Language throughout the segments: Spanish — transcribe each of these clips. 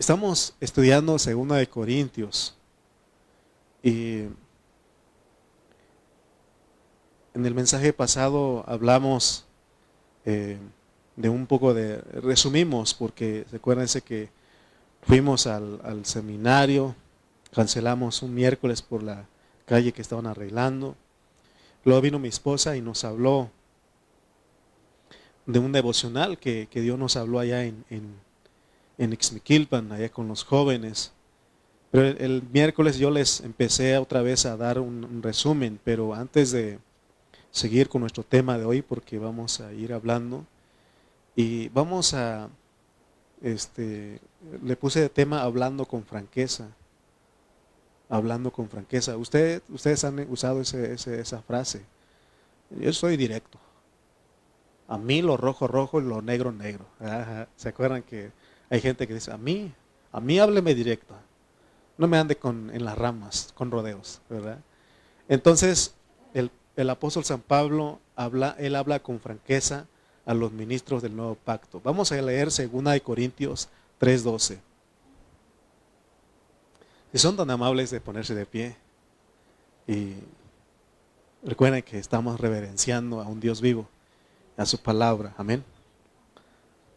Estamos estudiando 2 Corintios y en el mensaje pasado hablamos de un poco resumimos, porque recuérdense que fuimos al seminario, cancelamos un miércoles por la calle que estaban arreglando. Luego vino mi esposa y nos habló de un devocional que Dios nos habló allá en Ixmiquilpan, allá con los jóvenes. Pero el miércoles yo les empecé otra vez a dar un resumen, pero antes de seguir con nuestro tema de hoy, porque vamos a ir hablando, y vamos a, le puse de tema hablando con franqueza. Hablando con franqueza. Ustedes han usado esa frase. Yo soy directo. A mí lo rojo, rojo y lo negro, negro. Ajá. ¿Se acuerdan que hay gente que dice, a mí hábleme directo? No me ande en las ramas, con rodeos, ¿verdad? Entonces, el apóstol San Pablo él habla con franqueza a los ministros del nuevo pacto. Vamos a leer 2 Corintios 3:12. Si son tan amables de ponerse de pie y recuerden que estamos reverenciando a un Dios vivo, a su palabra, amén.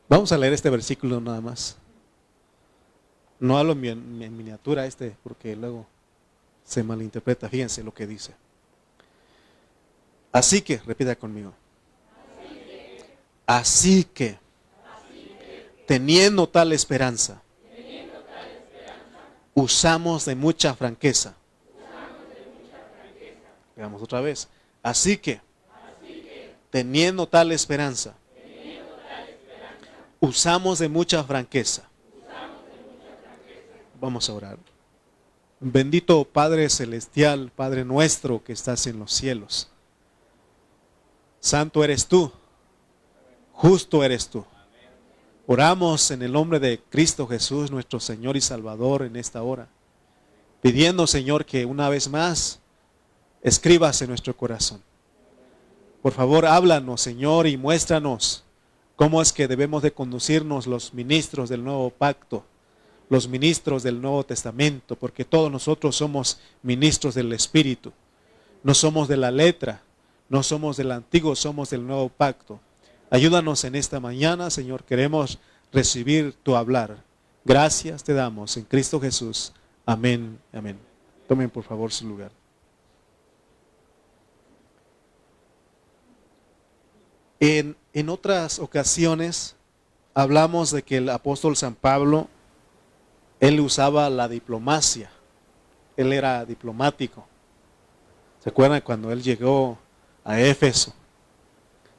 Vamos a leer este versículo nada más. No hablo en miniatura porque luego se malinterpreta. Fíjense lo que dice. Así que, repita conmigo. Así que, teniendo tal esperanza, usamos de mucha franqueza. Veamos otra vez. Así que, teniendo tal esperanza, usamos de mucha franqueza. Vamos a orar. Bendito Padre Celestial, Padre nuestro que estás en los cielos. Santo eres tú, justo eres tú. Oramos en el nombre de Cristo Jesús, nuestro Señor y Salvador, en esta hora, pidiendo, Señor, que una vez más escribas en nuestro corazón. Por favor, háblanos, Señor, y muéstranos cómo es que debemos de conducirnos los ministros del nuevo pacto, los ministros del Nuevo Testamento, porque todos nosotros somos ministros del Espíritu. No somos de la letra, no somos del antiguo, somos del nuevo pacto. Ayúdanos en esta mañana, Señor, queremos recibir tu hablar. Gracias te damos en Cristo Jesús. Amén, amén. Tomen por favor su lugar. En otras ocasiones hablamos de que el apóstol San Pablo, él usaba la diplomacia. Él era diplomático. ¿Se acuerdan cuando él llegó a Éfeso?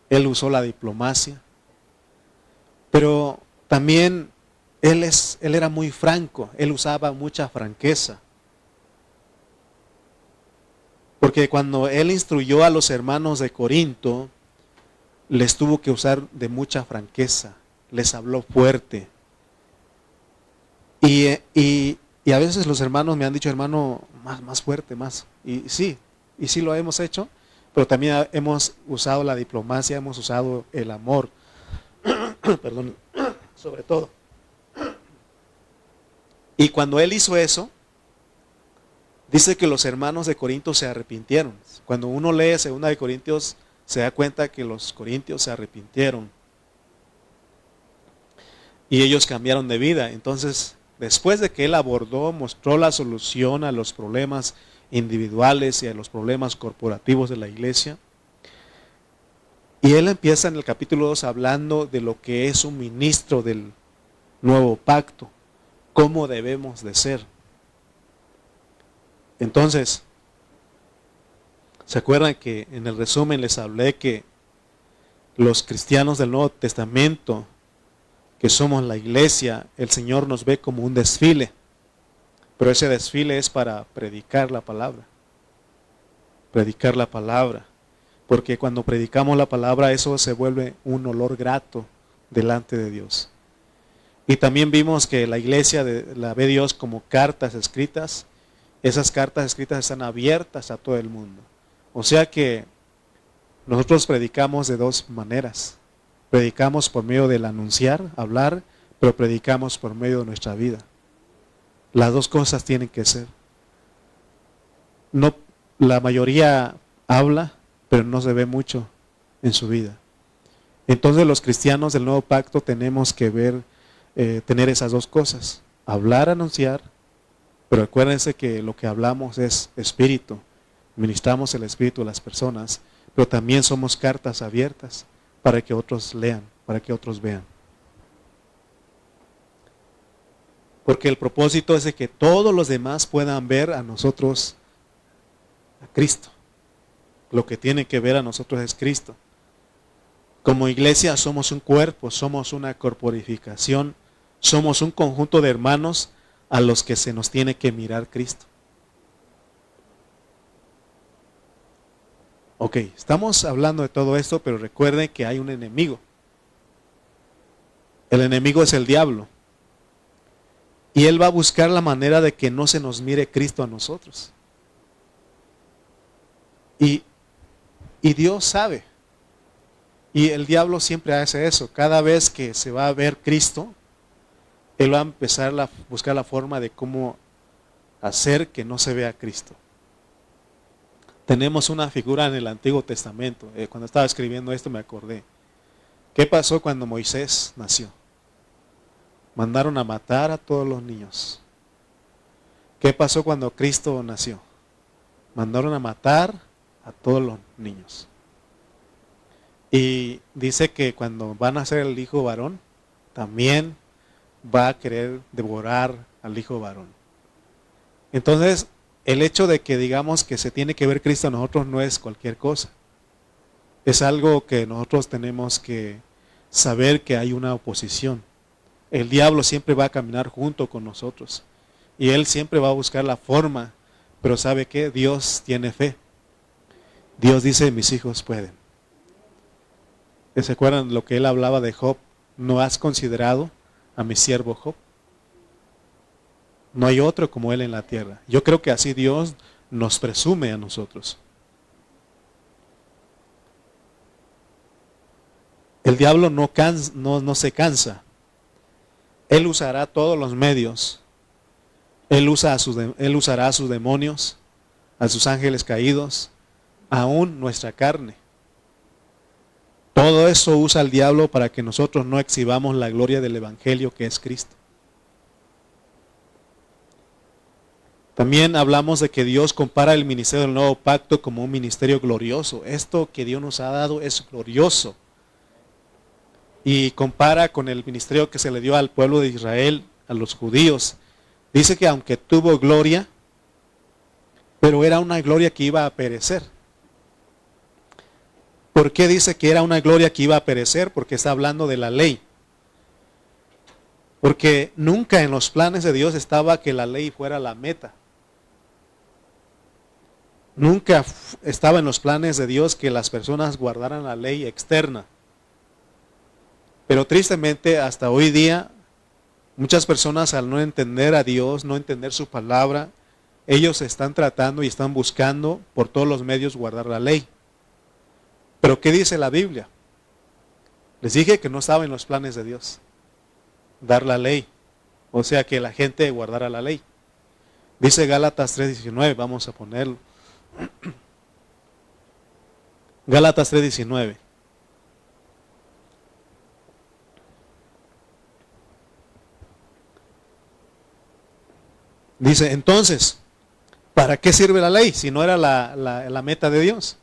Él usó la diplomacia. Pero también él era muy franco. Él usaba mucha franqueza. Porque cuando él instruyó a los hermanos de Corinto, les tuvo que usar de mucha franqueza. Les habló fuerte. Y a veces los hermanos me han dicho, hermano, más fuerte, más. Y sí lo hemos hecho, pero también hemos usado la diplomacia, hemos usado el amor, perdón, sobre todo. Y cuando él hizo eso, dice que los hermanos de Corinto se arrepintieron. Cuando uno lee 2 Corintios, se da cuenta que los corintios se arrepintieron. Y ellos cambiaron de vida. Entonces, después de que él mostró la solución a los problemas individuales y a los problemas corporativos de la iglesia. Y él empieza en el capítulo 2 hablando de lo que es un ministro del nuevo pacto, cómo debemos de ser. Entonces, ¿se acuerdan que en el resumen les hablé que los cristianos del Nuevo Testamento, que somos la iglesia, el Señor nos ve como un desfile? Pero ese desfile es para predicar la palabra. Predicar la palabra. Porque cuando predicamos la palabra, eso se vuelve un olor grato delante de Dios. Y también vimos que la iglesia la ve Dios como cartas escritas. Esas cartas escritas están abiertas a todo el mundo. O sea que nosotros predicamos de dos maneras. Predicamos por medio del anunciar, hablar, pero predicamos por medio de nuestra vida. Las dos cosas tienen que ser. No, la mayoría habla, pero no se ve mucho en su vida. Entonces los cristianos del nuevo pacto tenemos que tener esas dos cosas. Hablar, anunciar, pero acuérdense que lo que hablamos es espíritu. Ministramos el espíritu a las personas, pero también somos cartas abiertas para que otros lean, para que otros vean. Porque el propósito es de que todos los demás puedan ver a nosotros, a Cristo. Lo que tiene que ver a nosotros es Cristo. Como iglesia somos un cuerpo, somos una corporificación, somos un conjunto de hermanos a los que se nos tiene que mirar Cristo. Ok, estamos hablando de todo esto, pero recuerden que hay un enemigo. El enemigo es el diablo. Y él va a buscar la manera de que no se nos mire Cristo a nosotros. Y Dios sabe. Y el diablo siempre hace eso. Cada vez que se va a ver Cristo, él va a empezar a buscar la forma de cómo hacer que no se vea Cristo. Tenemos una figura en el Antiguo Testamento. Cuando estaba escribiendo esto me acordé. ¿Qué pasó cuando Moisés nació? Mandaron a matar a todos los niños. ¿Qué pasó cuando Cristo nació? Mandaron a matar a todos los niños. Y dice que cuando van a nacer el hijo varón, también va a querer devorar al hijo varón. Entonces, el hecho de que digamos que se tiene que ver Cristo a nosotros no es cualquier cosa. Es algo que nosotros tenemos que saber que hay una oposición. El diablo siempre va a caminar junto con nosotros. Y él siempre va a buscar la forma. Pero ¿sabe qué? Dios tiene fe. Dios dice, mis hijos pueden. ¿Se acuerdan lo que él hablaba de Job? ¿No has considerado a mi siervo Job? No hay otro como él en la tierra. Yo creo que así Dios nos presume a nosotros. El diablo no se cansa. Él usará todos los medios. Él usará a sus demonios, a sus ángeles caídos, aún nuestra carne. Todo eso usa el diablo para que nosotros no exhibamos la gloria del Evangelio que es Cristo. También hablamos de que Dios compara el ministerio del nuevo pacto como un ministerio glorioso. Esto que Dios nos ha dado es glorioso. Y compara con el ministerio que se le dio al pueblo de Israel, a los judíos. Dice que aunque tuvo gloria, pero era una gloria que iba a perecer. ¿Por qué dice que era una gloria que iba a perecer? Porque está hablando de la ley. Porque nunca en los planes de Dios estaba que la ley fuera la meta. Nunca estaba en los planes de Dios que las personas guardaran la ley externa. Pero tristemente hasta hoy día, muchas personas al no entender a Dios, no entender su palabra, ellos están tratando y están buscando por todos los medios guardar la ley. Pero ¿qué dice la Biblia? Les dije que no estaba en los planes de Dios dar la ley, o sea que la gente guardara la ley. Dice Gálatas 3:19, vamos a ponerlo. Gálatas 3:19. Dice, entonces, ¿para qué sirve la ley si no era la meta de Dios?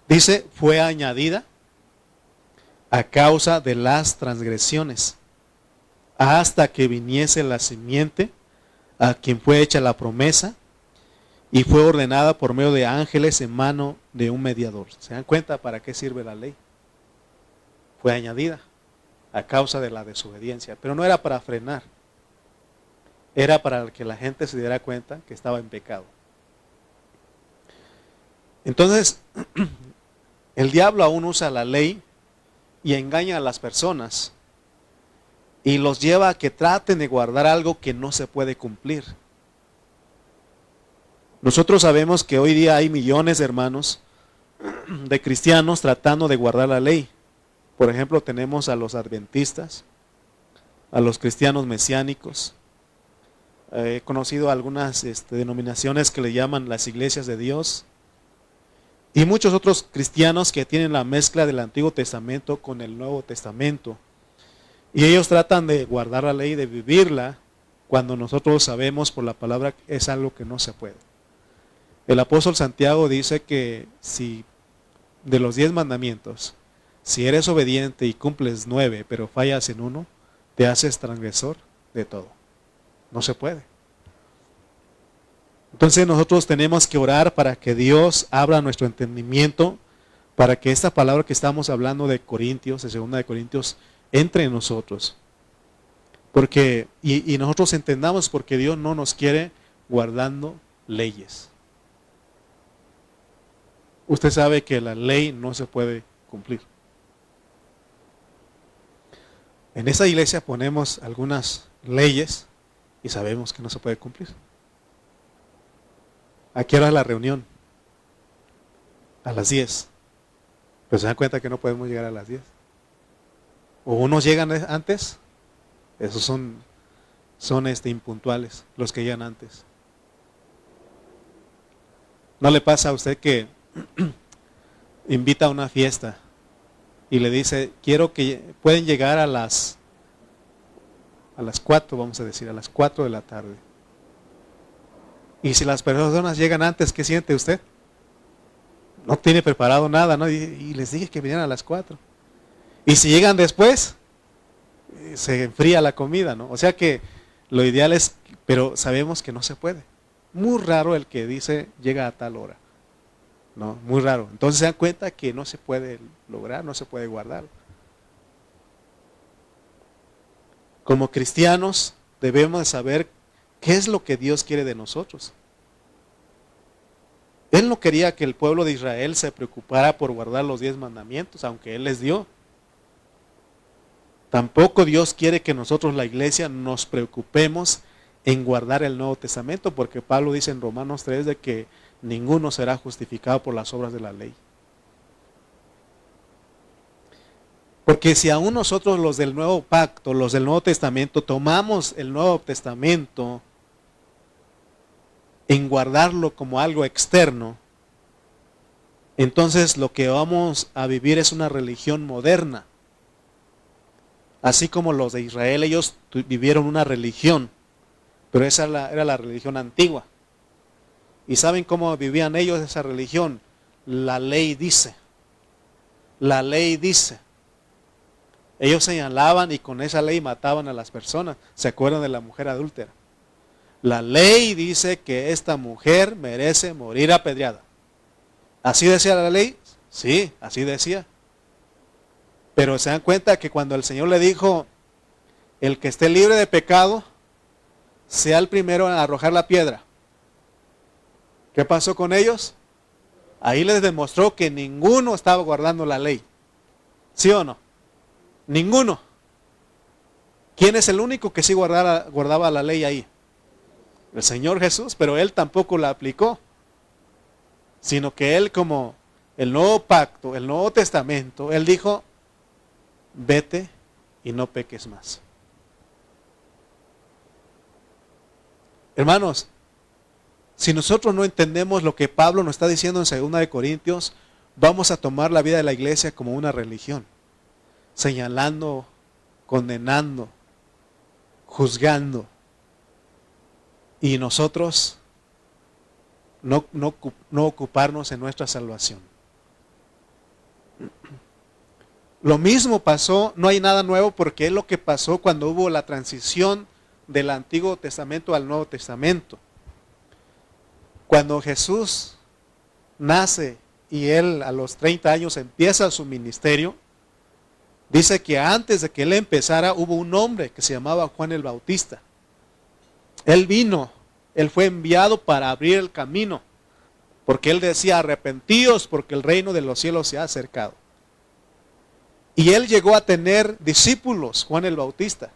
Dice, fue añadida a causa de las transgresiones, hasta que viniese la simiente a quien fue hecha la promesa, y fue ordenada por medio de ángeles en mano de un mediador. ¿Se dan cuenta para qué sirve la ley? Fue añadida a causa de la desobediencia, pero no era para frenar. Era para que la gente se diera cuenta que estaba en pecado. Entonces, el diablo aún usa la ley y engaña a las personas y los lleva a que traten de guardar algo que no se puede cumplir. Nosotros sabemos que hoy día hay millones de hermanos, de cristianos tratando de guardar la ley. Por ejemplo, tenemos a los adventistas, a los cristianos mesiánicos, He conocido algunas denominaciones que le llaman las iglesias de Dios. Y muchos otros cristianos que tienen la mezcla del Antiguo Testamento con el Nuevo Testamento. Y ellos tratan de guardar la ley, de vivirla, cuando nosotros sabemos por la palabra que es algo que no se puede. El apóstol Santiago dice que si de los 10 mandamientos, si eres obediente y cumples 9, pero fallas en uno, te haces transgresor de todo. No se puede. Entonces nosotros tenemos que orar para que Dios abra nuestro entendimiento, para que esta palabra que estamos hablando de Corintios, de 2 de Corintios, entre en nosotros. Porque, y nosotros entendamos porque Dios no nos quiere guardando leyes. Usted sabe que la ley no se puede cumplir. En esa iglesia ponemos algunas leyes y sabemos que no se puede cumplir. ¿A qué hora es la reunión? A las 10. Pero se dan cuenta que no podemos llegar a las 10. O unos llegan antes, esos son impuntuales, los que llegan antes. ¿No le pasa a usted que invita a una fiesta y le dice, quiero que pueden llegar a las 4, vamos a decir, a las 4 de la tarde? Y si las personas llegan antes, ¿qué siente usted? No tiene preparado nada, ¿no? Y les dije que vinieran a las 4. Y si llegan después, se enfría la comida, ¿no? O sea que lo ideal es, pero sabemos que no se puede. Muy raro el que dice llega a tal hora. No, muy raro. Entonces se dan cuenta que no se puede lograr, no se puede guardar. Como cristianos debemos saber qué es lo que Dios quiere de nosotros. Él no quería que el pueblo de Israel se preocupara por guardar los 10 mandamientos, aunque Él les dio. Tampoco Dios quiere que nosotros, la iglesia, nos preocupemos en guardar el Nuevo Testamento, porque Pablo dice en Romanos 3 de que ninguno será justificado por las obras de la ley. Porque si aún nosotros los del Nuevo Pacto, los del Nuevo Testamento, tomamos el Nuevo Testamento en guardarlo como algo externo, entonces lo que vamos a vivir es una religión moderna. Así como los de Israel, ellos vivieron una religión, pero esa era la religión antigua. ¿Y saben cómo vivían ellos esa religión? La ley dice. La ley dice. Ellos señalaban y con esa ley mataban a las personas. ¿Se acuerdan de la mujer adúltera? La ley dice que esta mujer merece morir apedreada. ¿Así decía la ley? Sí, así decía. Pero se dan cuenta que cuando el Señor le dijo, el que esté libre de pecado, sea el primero en arrojar la piedra. ¿Qué pasó con ellos? Ahí les demostró que ninguno estaba guardando la ley. ¿Sí o no? Ninguno. ¿Quién es el único que sí guardaba la ley ahí? El Señor Jesús, pero Él tampoco la aplicó. Sino que Él, como el nuevo pacto, el Nuevo Testamento, Él dijo, vete y no peques más. Hermanos, si nosotros no entendemos lo que Pablo nos está diciendo en 2 de Corintios, vamos a tomar la vida de la iglesia como una religión, señalando, condenando, juzgando. Y nosotros no ocuparnos en nuestra salvación. Lo mismo pasó, no hay nada nuevo porque es lo que pasó cuando hubo la transición del Antiguo Testamento al Nuevo Testamento. Cuando Jesús nace y Él a los 30 años empieza su ministerio, dice que antes de que Él empezara hubo un hombre que se llamaba Juan el Bautista. Él vino, Él fue enviado para abrir el camino, porque Él decía, arrepentíos porque el reino de los cielos se ha acercado. Y Él llegó a tener discípulos, Juan el Bautista.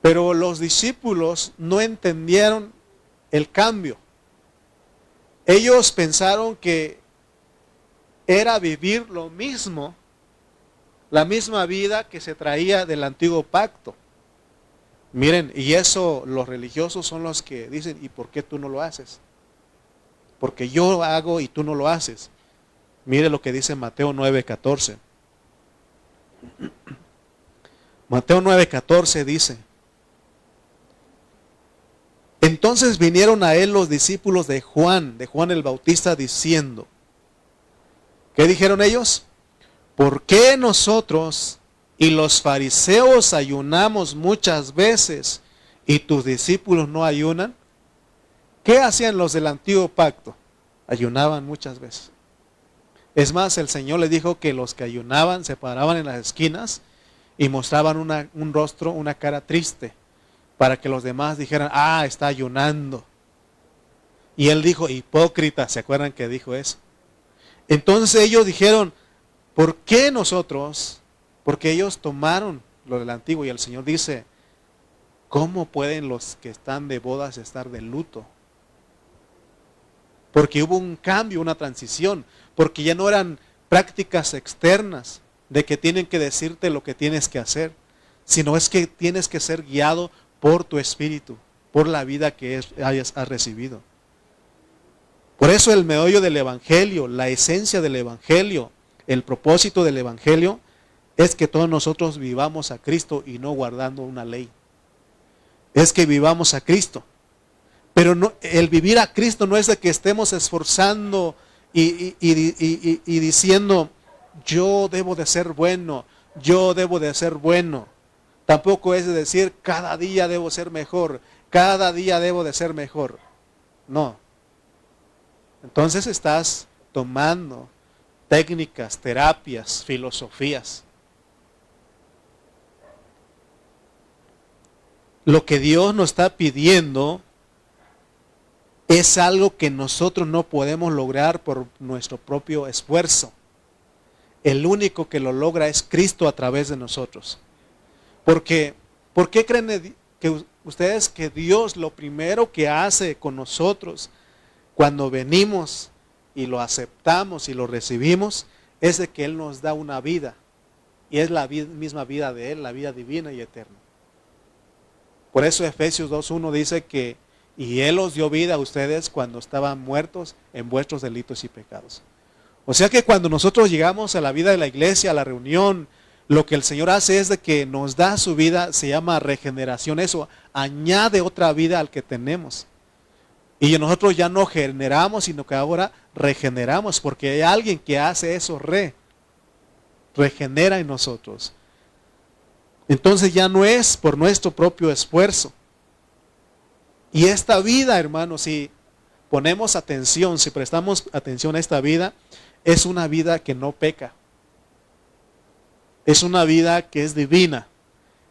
Pero los discípulos no entendieron el cambio. Ellos pensaron que era vivir lo mismo, la misma vida que se traía del antiguo pacto. Miren, y eso los religiosos son los que dicen, ¿y por qué tú no lo haces? Porque yo hago y tú no lo haces. Mire lo que dice Mateo 9:14. Mateo 9:14 dice: entonces vinieron a él los discípulos de Juan el Bautista, diciendo, ¿qué dijeron ellos? ¿Por qué nosotros y los fariseos ayunamos muchas veces y tus discípulos no ayunan? ¿Qué hacían los del antiguo pacto? Ayunaban muchas veces. Es más, el Señor les dijo que los que ayunaban se paraban en las esquinas y mostraban un rostro, una cara triste, para que los demás dijeran, ah, está ayunando. Y él dijo, hipócrita, ¿se acuerdan que dijo eso? Entonces ellos dijeron, ¿por qué nosotros? Porque ellos tomaron lo del antiguo, y el Señor dice, ¿cómo pueden los que están de bodas estar de luto? Porque hubo un cambio, una transición, porque ya no eran prácticas externas de que tienen que decirte lo que tienes que hacer, sino es que tienes que ser guiado por tu espíritu, por la vida que has recibido. Por eso el meollo del evangelio, la esencia del evangelio, el propósito del evangelio es que todos nosotros vivamos a Cristo y no guardando una ley. Es que vivamos a Cristo. Pero no, el vivir a Cristo no es de que estemos esforzando y diciendo, yo debo de ser bueno, yo debo de ser bueno. Tampoco es de decir, cada día debo ser mejor, cada día debo de ser mejor. No. Entonces estás tomando técnicas, terapias, filosofías. Lo que Dios nos está pidiendo es algo que nosotros no podemos lograr por nuestro propio esfuerzo. El único que lo logra es Cristo a través de nosotros. Porque, ¿por qué creen que ustedes que Dios lo primero que hace con nosotros cuando venimos y lo aceptamos y lo recibimos es de que Él nos da una vida? Y es la misma vida de Él, la vida divina y eterna. Por eso Efesios 2:1 dice que y Él os dio vida a ustedes cuando estaban muertos en vuestros delitos y pecados. O sea que cuando nosotros llegamos a la vida de la iglesia, a la reunión, lo que el Señor hace es de que nos da su vida, se llama regeneración. Eso añade otra vida al que tenemos. Y nosotros ya no generamos, sino que ahora regeneramos, porque hay alguien que hace eso, regenera en nosotros. Entonces ya no es por nuestro propio esfuerzo. Y esta vida, hermanos, si ponemos atención, si prestamos atención a esta vida, es una vida que no peca. Es una vida que es divina.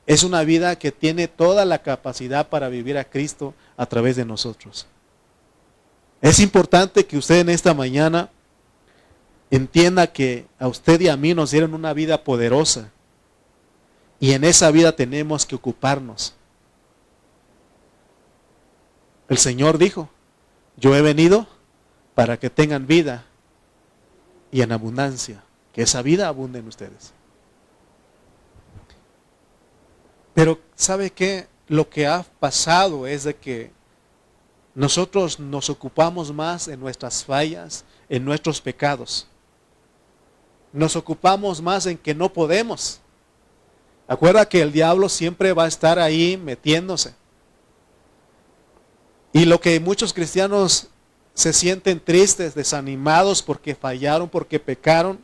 Es una vida que tiene toda la capacidad para vivir a Cristo a través de nosotros. Es importante que usted en esta mañana entienda que a usted y a mí nos dieron una vida poderosa. Y en esa vida tenemos que ocuparnos. El Señor dijo, yo he venido para que tengan vida y en abundancia, que esa vida abunde en ustedes. Pero ¿sabe qué? Lo que ha pasado es de que nosotros nos ocupamos más en nuestras fallas, en nuestros pecados. Nos ocupamos más en que no podemos. Acuerda que el diablo siempre va a estar ahí metiéndose. Y lo que muchos cristianos se sienten tristes, desanimados porque fallaron, porque pecaron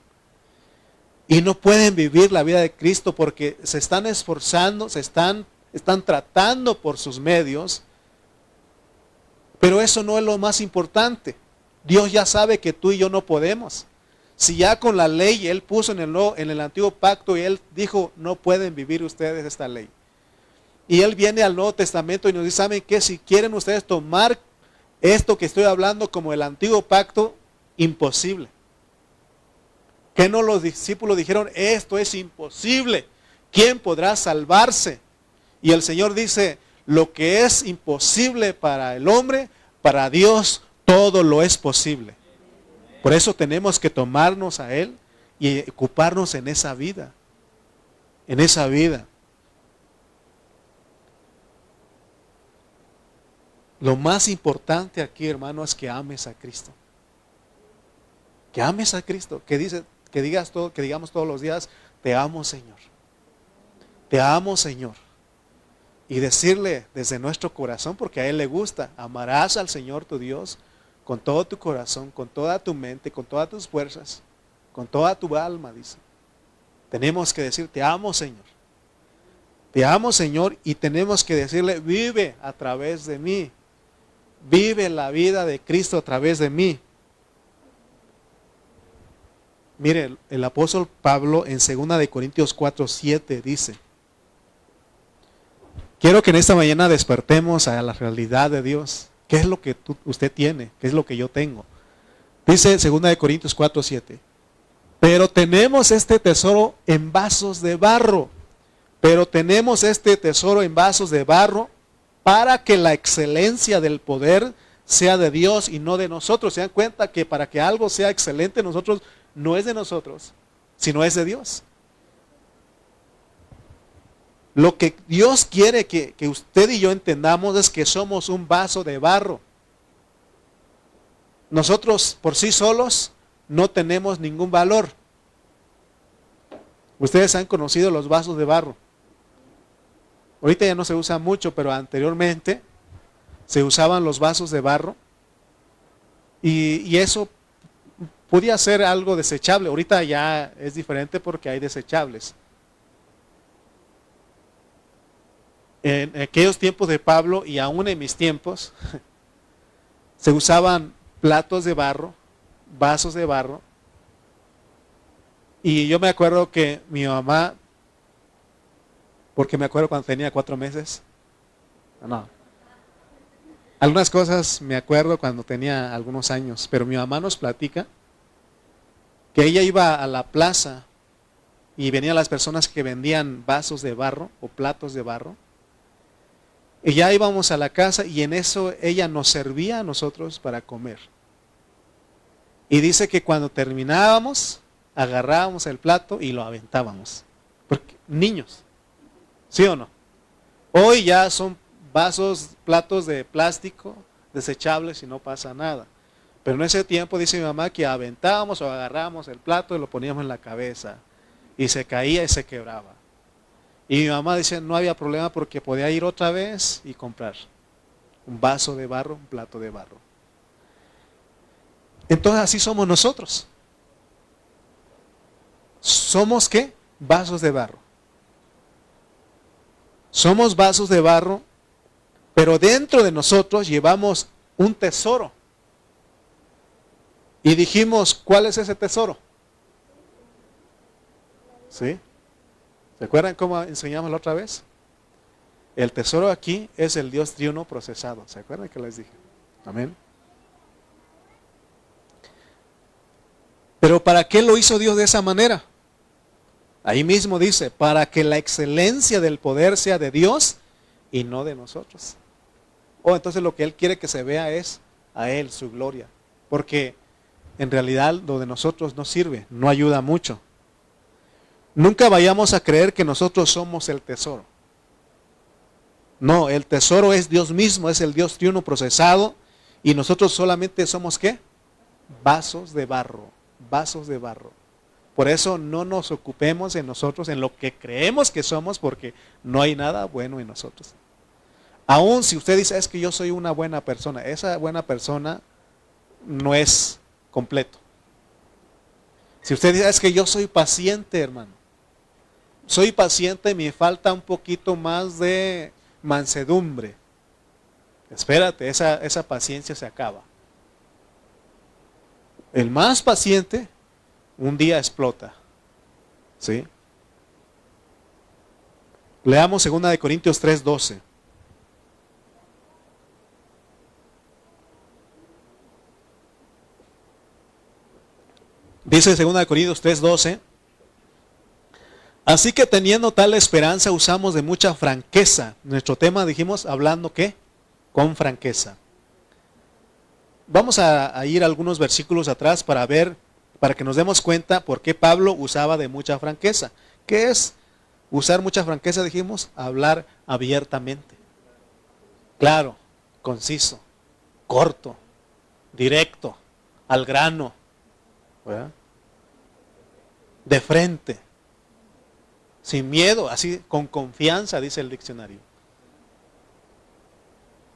y no pueden vivir la vida de Cristo porque se están esforzando, están tratando por sus medios, pero eso no es lo más importante. Dios ya sabe que tú y yo no podemos. Si ya con la ley Él puso en el antiguo pacto y Él dijo, no pueden vivir ustedes esta ley. Y Él viene al Nuevo Testamento y nos dice, ¿saben qué? Si quieren ustedes tomar esto que estoy hablando como el antiguo pacto, imposible. ¿Qué no los discípulos dijeron? Esto es imposible. ¿Quién podrá salvarse? Y el Señor dice, lo que es imposible para el hombre, para Dios todo lo es posible. Por eso tenemos que tomarnos a Él y ocuparnos en esa vida. En esa vida. Lo más importante aquí, hermano, es que ames a Cristo. Que ames a Cristo. Que digamos todos los días, te amo, Señor. Te amo, Señor. Y decirle desde nuestro corazón, porque a Él le gusta, amarás al Señor tu Dios con todo tu corazón, con toda tu mente, con todas tus fuerzas, con toda tu alma, dice. Tenemos que decir, te amo, Señor. Te amo, Señor, y tenemos que decirle, vive a través de mí. Vive la vida de Cristo a través de mí. Mire, el apóstol Pablo en 2 de Corintios 4:7 dice, quiero que en esta mañana despertemos a la realidad de Dios. ¿Qué es lo que usted tiene? ¿Qué es lo que yo tengo? Dice 2 de Corintios 4:7, pero tenemos este tesoro en vasos de barro. Pero tenemos este tesoro en vasos de barro para que la excelencia del poder sea de Dios y no de nosotros. Se dan cuenta que para que algo sea excelente nosotros, no es de nosotros, sino es de Dios. Lo que Dios quiere que usted y yo entendamos es que somos un vaso de barro. Nosotros por sí solos no tenemos ningún valor. Ustedes han conocido los vasos de barro. Ahorita ya no se usa mucho, pero anteriormente se usaban los vasos de barro y eso podía ser algo desechable. Ahorita ya es diferente porque hay desechables. En aquellos tiempos de Pablo y aún en mis tiempos se usaban platos de barro, vasos de barro. Y yo me acuerdo que mi mamá, porque me acuerdo cuando tenía 4 meses. No. Algunas cosas me acuerdo cuando tenía algunos años, pero mi mamá nos platica que ella iba a la plaza y venían las personas que vendían vasos de barro o platos de barro. Y ya íbamos a la casa y en eso ella nos servía a nosotros para comer. Y dice que cuando terminábamos, agarrábamos el plato y lo aventábamos. Porque niños. ¿Sí o no? Hoy ya son vasos, platos de plástico, desechables y no pasa nada. Pero en ese tiempo dice mi mamá que aventábamos o agarrábamos el plato y lo poníamos en la cabeza. Y se caía y se quebraba. Y mi mamá dice no había problema porque podía ir otra vez y comprar un vaso de barro, un plato de barro. Entonces así somos nosotros. ¿Somos qué? Vasos de barro. Somos vasos de barro, pero dentro de nosotros llevamos un tesoro. Y dijimos, ¿cuál es ese tesoro? ¿Sí? ¿Se acuerdan cómo enseñamos la otra vez? El tesoro aquí es el Dios triuno procesado. ¿Se acuerdan que les dije? Amén. Pero ¿para qué lo hizo Dios de esa manera? Ahí mismo dice, para que la excelencia del poder sea de Dios y no de nosotros. Entonces lo que Él quiere que se vea es a Él, su gloria. Porque en realidad lo de nosotros no sirve, no ayuda mucho. Nunca vayamos a creer que nosotros somos el tesoro. No, el tesoro es Dios mismo, es el Dios triuno procesado. Y nosotros solamente somos ¿qué? Vasos de barro, vasos de barro. Por eso no nos ocupemos en nosotros, en lo que creemos que somos, porque no hay nada bueno en nosotros. Aún si usted dice, es que yo soy una buena persona, esa buena persona no es completo. Si usted dice, es que yo soy paciente, hermano. Soy paciente y me falta un poquito más de mansedumbre. Espérate, esa paciencia se acaba. El más paciente un día explota. ¿Sí? Leamos 2 de Corintios 3:12. Dice 2 de Corintios 3:12. Así que teniendo tal esperanza usamos de mucha franqueza. Nuestro tema dijimos hablando ¿qué? Con franqueza. Vamos a ir algunos versículos atrás para ver, para que nos demos cuenta por qué Pablo usaba de mucha franqueza. ¿Qué es usar mucha franqueza? Dijimos, hablar abiertamente. Claro, conciso, corto, directo, al grano, ¿verdad? De frente, sin miedo, así con confianza, dice el diccionario.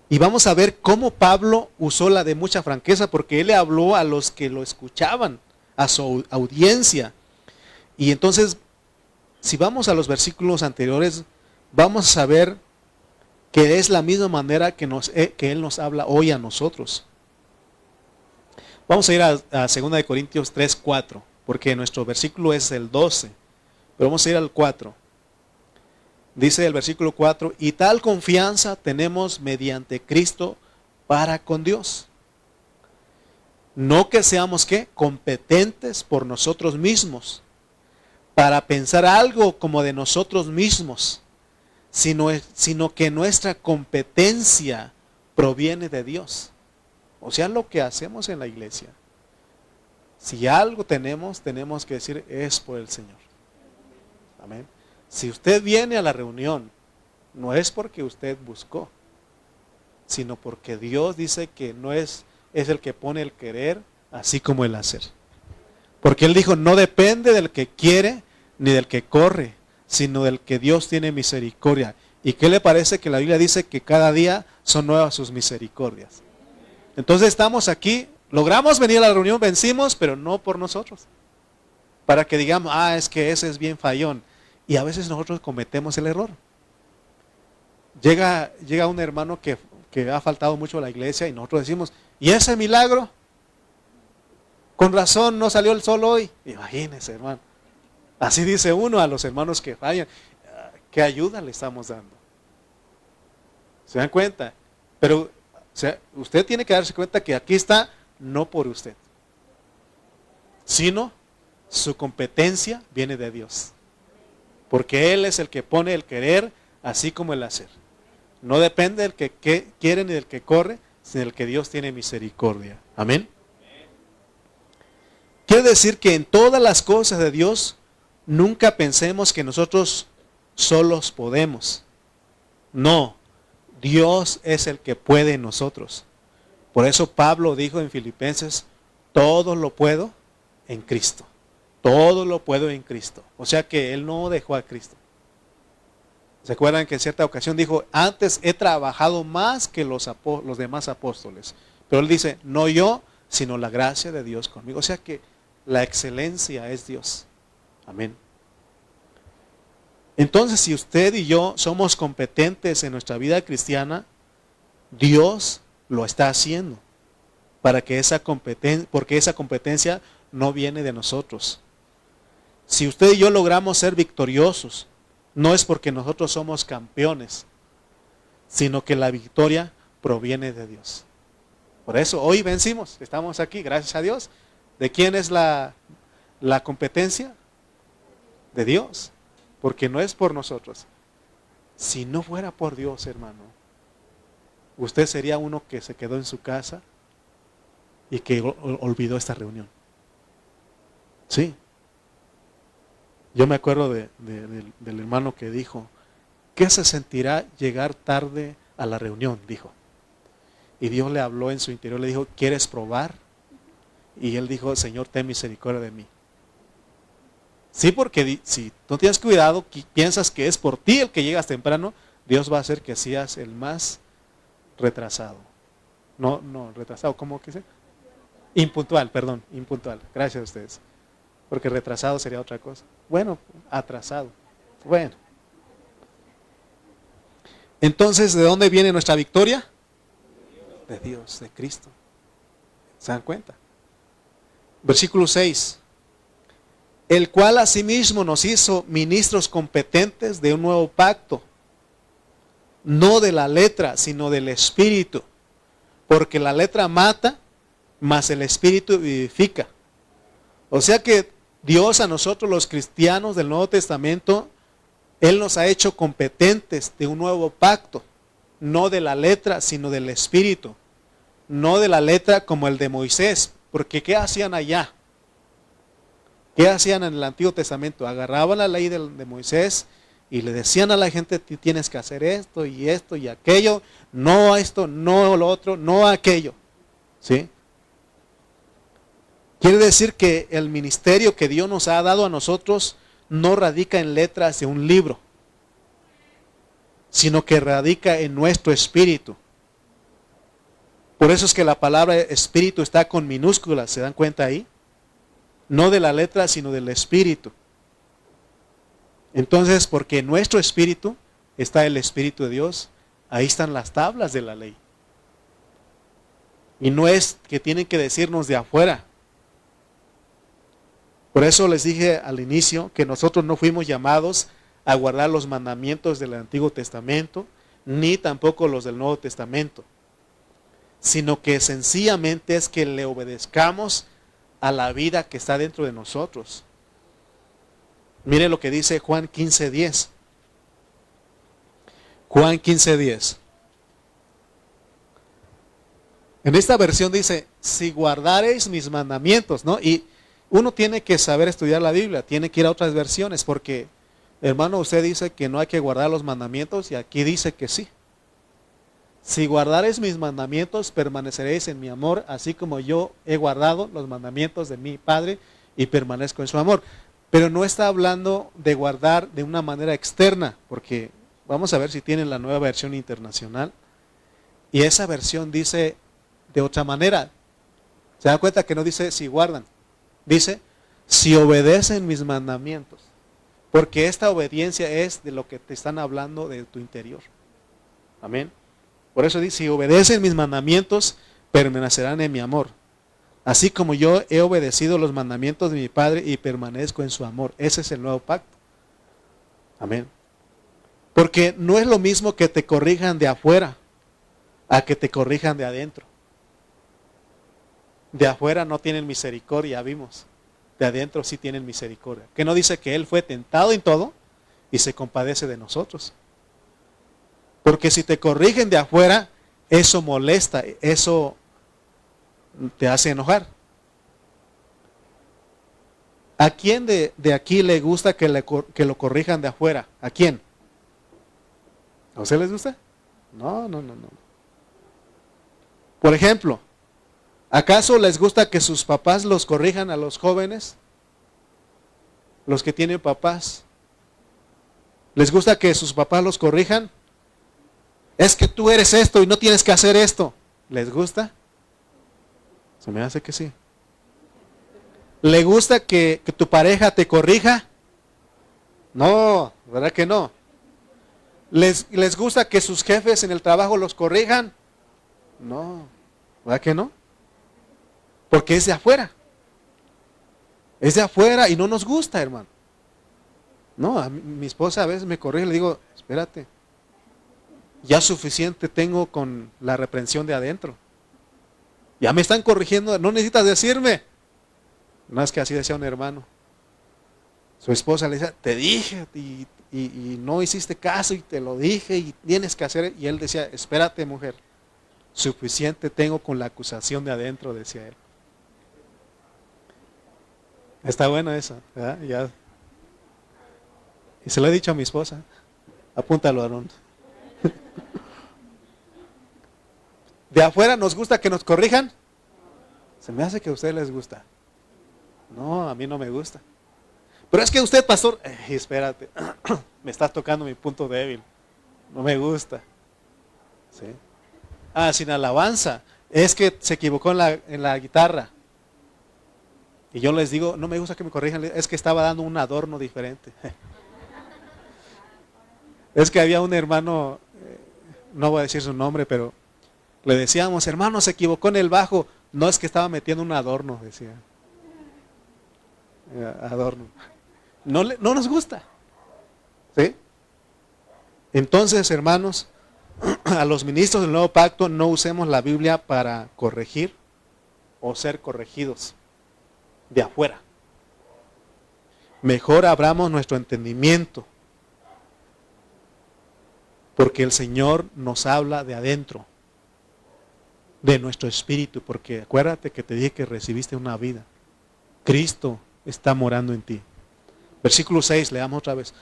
Y vamos a ver cómo Pablo usó la de mucha franqueza, porque él le habló a los que lo escuchaban, a su audiencia. Y entonces, si vamos a los versículos anteriores, vamos a ver que es la misma manera que él nos habla hoy a nosotros. Vamos a ir a 2 Corintios 3, 4, porque nuestro versículo es el 12, pero vamos a ir al 4. Dice el versículo 4, y tal confianza tenemos mediante Cristo para con Dios. No que seamos, ¿qué? Competentes por nosotros mismos, para pensar algo como de nosotros mismos, sino que nuestra competencia proviene de Dios. O sea, lo que hacemos en la iglesia. Si algo tenemos que decir, es por el Señor. Amén. Si usted viene a la reunión, no es porque usted buscó, sino porque Dios dice que no es el que pone el querer, así como el hacer. Porque Él dijo, no depende del que quiere, ni del que corre, sino del que Dios tiene misericordia. ¿Y qué le parece que la Biblia dice que cada día son nuevas sus misericordias? Entonces estamos aquí, logramos venir a la reunión, vencimos, pero no por nosotros. Para que digamos, es que ese es bien fallón. Y a veces nosotros cometemos el error. Llega un hermano que ha faltado mucho a la iglesia y nosotros decimos, ¿y ese milagro? Con razón no salió el sol hoy. Imagínese, hermano. Así dice uno a los hermanos que fallan. ¿Qué ayuda le estamos dando? ¿Se dan cuenta? Pero usted tiene que darse cuenta que aquí está no por usted, sino su competencia viene de Dios. Porque Él es el que pone el querer, así como el hacer. No depende del que quiere ni del que corre, sino del que Dios tiene misericordia. Amén. Quiere decir que en todas las cosas de Dios, nunca pensemos que nosotros solos podemos. No, Dios es el que puede en nosotros. Por eso Pablo dijo en Filipenses, todo lo puedo en Cristo. Todo lo puedo en Cristo. O sea que Él no dejó a Cristo. ¿Se acuerdan que en cierta ocasión dijo, antes he trabajado más que los demás apóstoles? Pero Él dice, no yo, sino la gracia de Dios conmigo. O sea que la excelencia es Dios. Amén. Entonces, si usted y yo somos competentes en nuestra vida cristiana, Dios lo está haciendo. Porque esa competencia no viene de nosotros. Si usted y yo logramos ser victoriosos, no es porque nosotros somos campeones, sino que la victoria proviene de Dios. Por eso hoy vencimos, estamos aquí, gracias a Dios. ¿De quién es la competencia? De Dios, porque no es por nosotros. Si no fuera por Dios, hermano, usted sería uno que se quedó en su casa y que olvidó esta reunión. Sí. Yo me acuerdo del hermano que dijo, ¿qué se sentirá llegar tarde a la reunión? Dijo. Y Dios le habló en su interior, le dijo, ¿quieres probar? Y él dijo, Señor, ten misericordia de mí. Sí, porque si no tienes cuidado, piensas que es por ti el que llegas temprano, Dios va a hacer que seas el más retrasado. No, retrasado, ¿cómo que se? Impuntual, perdón, impuntual. Gracias a ustedes. Porque retrasado sería otra cosa. Bueno, atrasado. Bueno. Entonces, ¿de dónde viene nuestra victoria? De Dios, de Cristo. ¿Se dan cuenta? Versículo 6. El cual asimismo nos hizo ministros competentes de un nuevo pacto. No de la letra, sino del Espíritu. Porque la letra mata, mas el Espíritu vivifica. O sea que Dios a nosotros los cristianos del Nuevo Testamento, Él nos ha hecho competentes de un nuevo pacto, no de la letra, sino del Espíritu, no de la letra como el de Moisés, porque ¿qué hacían allá? ¿Qué hacían en el Antiguo Testamento? Agarraban la ley de Moisés y le decían a la gente, tienes que hacer esto y aquello, no esto, no lo otro, no aquello. ¿Sí? Quiere decir que el ministerio que Dios nos ha dado a nosotros no radica en letras de un libro, sino que radica en nuestro espíritu. Por eso es que la palabra espíritu está con minúsculas, ¿se dan cuenta ahí? No de la letra, sino del espíritu. Entonces, porque en nuestro espíritu está el Espíritu de Dios, ahí están las tablas de la ley. Y no es que tienen que decirnos de afuera. Por eso les dije al inicio que nosotros no fuimos llamados a guardar los mandamientos del Antiguo Testamento, ni tampoco los del Nuevo Testamento, sino que sencillamente es que le obedezcamos a la vida que está dentro de nosotros. Mire lo que dice Juan 15:10. Juan 15:10. En esta versión dice, si guardareis mis mandamientos, ¿no? Y uno tiene que saber estudiar la Biblia, tiene que ir a otras versiones, porque, hermano, usted dice que no hay que guardar los mandamientos y aquí dice que sí. Si guardareis mis mandamientos, permaneceréis en mi amor, así como yo he guardado los mandamientos de mi Padre y permanezco en su amor. Pero no está hablando de guardar de una manera externa, porque vamos a ver si tienen la nueva versión internacional. Y esa versión dice de otra manera. ¿Se dan cuenta que no dice si guardan? Dice, si obedecen mis mandamientos. Porque esta obediencia es de lo que te están hablando de tu interior. Amén. Por eso dice, si obedecen mis mandamientos, permanecerán en mi amor. Así como yo he obedecido los mandamientos de mi Padre y permanezco en su amor. Ese es el nuevo pacto. Amén. Porque no es lo mismo que te corrijan de afuera a que te corrijan de adentro. De afuera no tienen misericordia, ya vimos. De adentro sí tienen misericordia. Que no dice que Él fue tentado en todo y se compadece de nosotros. Porque si te corrigen de afuera, eso molesta, eso te hace enojar. ¿A quién de aquí le gusta que lo corrijan de afuera? ¿A quién? ¿A usted les gusta? No. Por ejemplo, ¿acaso les gusta que sus papás los corrijan a los jóvenes? Los que tienen papás. ¿Les gusta que sus papás los corrijan? Es que tú eres esto y no tienes que hacer esto. ¿Les gusta? Se me hace que sí. ¿Le gusta que tu pareja te corrija? No, ¿verdad que no? ¿Les gusta que sus jefes en el trabajo los corrijan? No, ¿verdad que no? Porque es de afuera. Es de afuera y no nos gusta, hermano. No, mi esposa a veces me corrige y le digo, espérate. Ya suficiente tengo con la reprensión de adentro. Ya me están corrigiendo, no necesitas decirme. No es que así decía un hermano. Su esposa le decía, te dije y no hiciste caso y te lo dije y tienes que hacer. Y él decía, espérate mujer, suficiente tengo con la acusación de adentro, decía él. Está bueno eso, ¿verdad? Ya. Y se lo he dicho a mi esposa. Apúntalo, Aarón. ¿De afuera nos gusta que nos corrijan? Se me hace que a ustedes les gusta. No, a mí no me gusta. Pero es que usted, pastor, espérate, me estás tocando mi punto débil. No me gusta. ¿Sí? Sin alabanza. Es que se equivocó en la guitarra. Y yo les digo, no me gusta que me corrijan, es que estaba dando un adorno diferente. Es que había un hermano, no voy a decir su nombre, pero le decíamos, hermano, se equivocó en el bajo. No, es que estaba metiendo un adorno, decía. Adorno. No nos gusta. ¿Sí? Entonces, hermanos, a los ministros del nuevo pacto no usemos la Biblia para corregir o ser corregidos de afuera. Mejor abramos nuestro entendimiento, porque el Señor nos habla de adentro, de nuestro espíritu, porque acuérdate que te dije que recibiste una vida. Cristo está morando en ti. Versículo 6, leamos otra vez.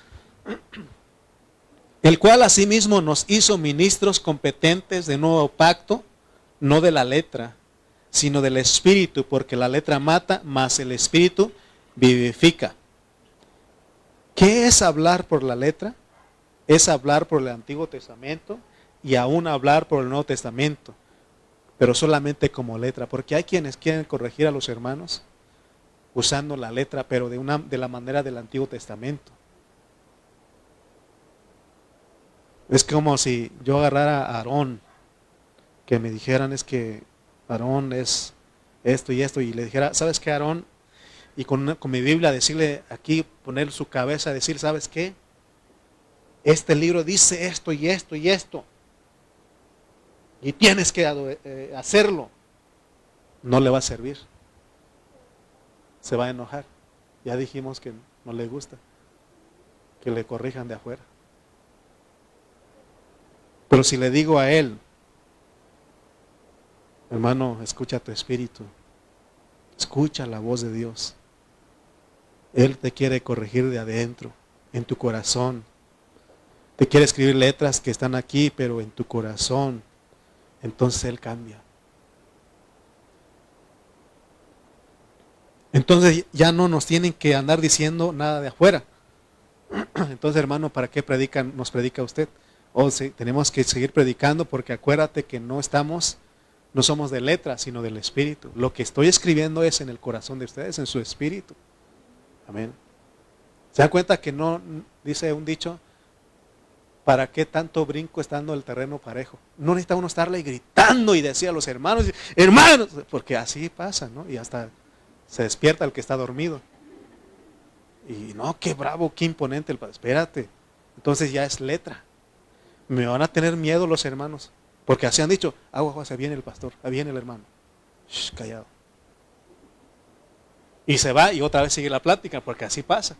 el cual asimismo nos hizo ministros competentes de nuevo pacto, no de la letra, sino del Espíritu, porque la letra mata, mas el Espíritu vivifica. ¿Qué es hablar por la letra? Es hablar por el Antiguo Testamento y aún hablar por el Nuevo Testamento, pero solamente como letra, porque hay quienes quieren corregir a los hermanos usando la letra, pero de la manera del Antiguo Testamento. Es como si yo agarrara a Aarón, que me dijeran es que Aarón es esto, y le dijera, ¿sabes qué, Aarón? Y con mi Biblia decirle aquí, poner su cabeza, decir, ¿sabes qué? Este libro dice esto y esto y esto. Y tienes que hacerlo. No le va a servir. Se va a enojar. Ya dijimos que no le gusta que le corrijan de afuera. Pero si le digo a él, hermano, escucha tu espíritu. Escucha la voz de Dios. Él te quiere corregir de adentro, en tu corazón. Te quiere escribir letras que están aquí, pero en tu corazón. Entonces Él cambia. Entonces ya no nos tienen que andar diciendo nada de afuera. Entonces, hermano, ¿para qué nos predica usted? Sí, tenemos que seguir predicando porque acuérdate que no somos de letra, sino del Espíritu. Lo que estoy escribiendo es en el corazón de ustedes, en su espíritu. Amén. ¿Se dan cuenta que no, dice un dicho, ¿para qué tanto brinco estando el terreno parejo? No necesita uno estarle gritando y decir a los hermanos, hermanos, porque así pasa, ¿no? Y hasta se despierta el que está dormido. Y no, qué bravo, qué imponente el padre. Espérate, entonces ya es letra. Me van a tener miedo los hermanos, porque así han dicho, agua, se viene el pastor, ahí viene el hermano. Shh, callado. Y se va y otra vez sigue la plática, porque así pasa.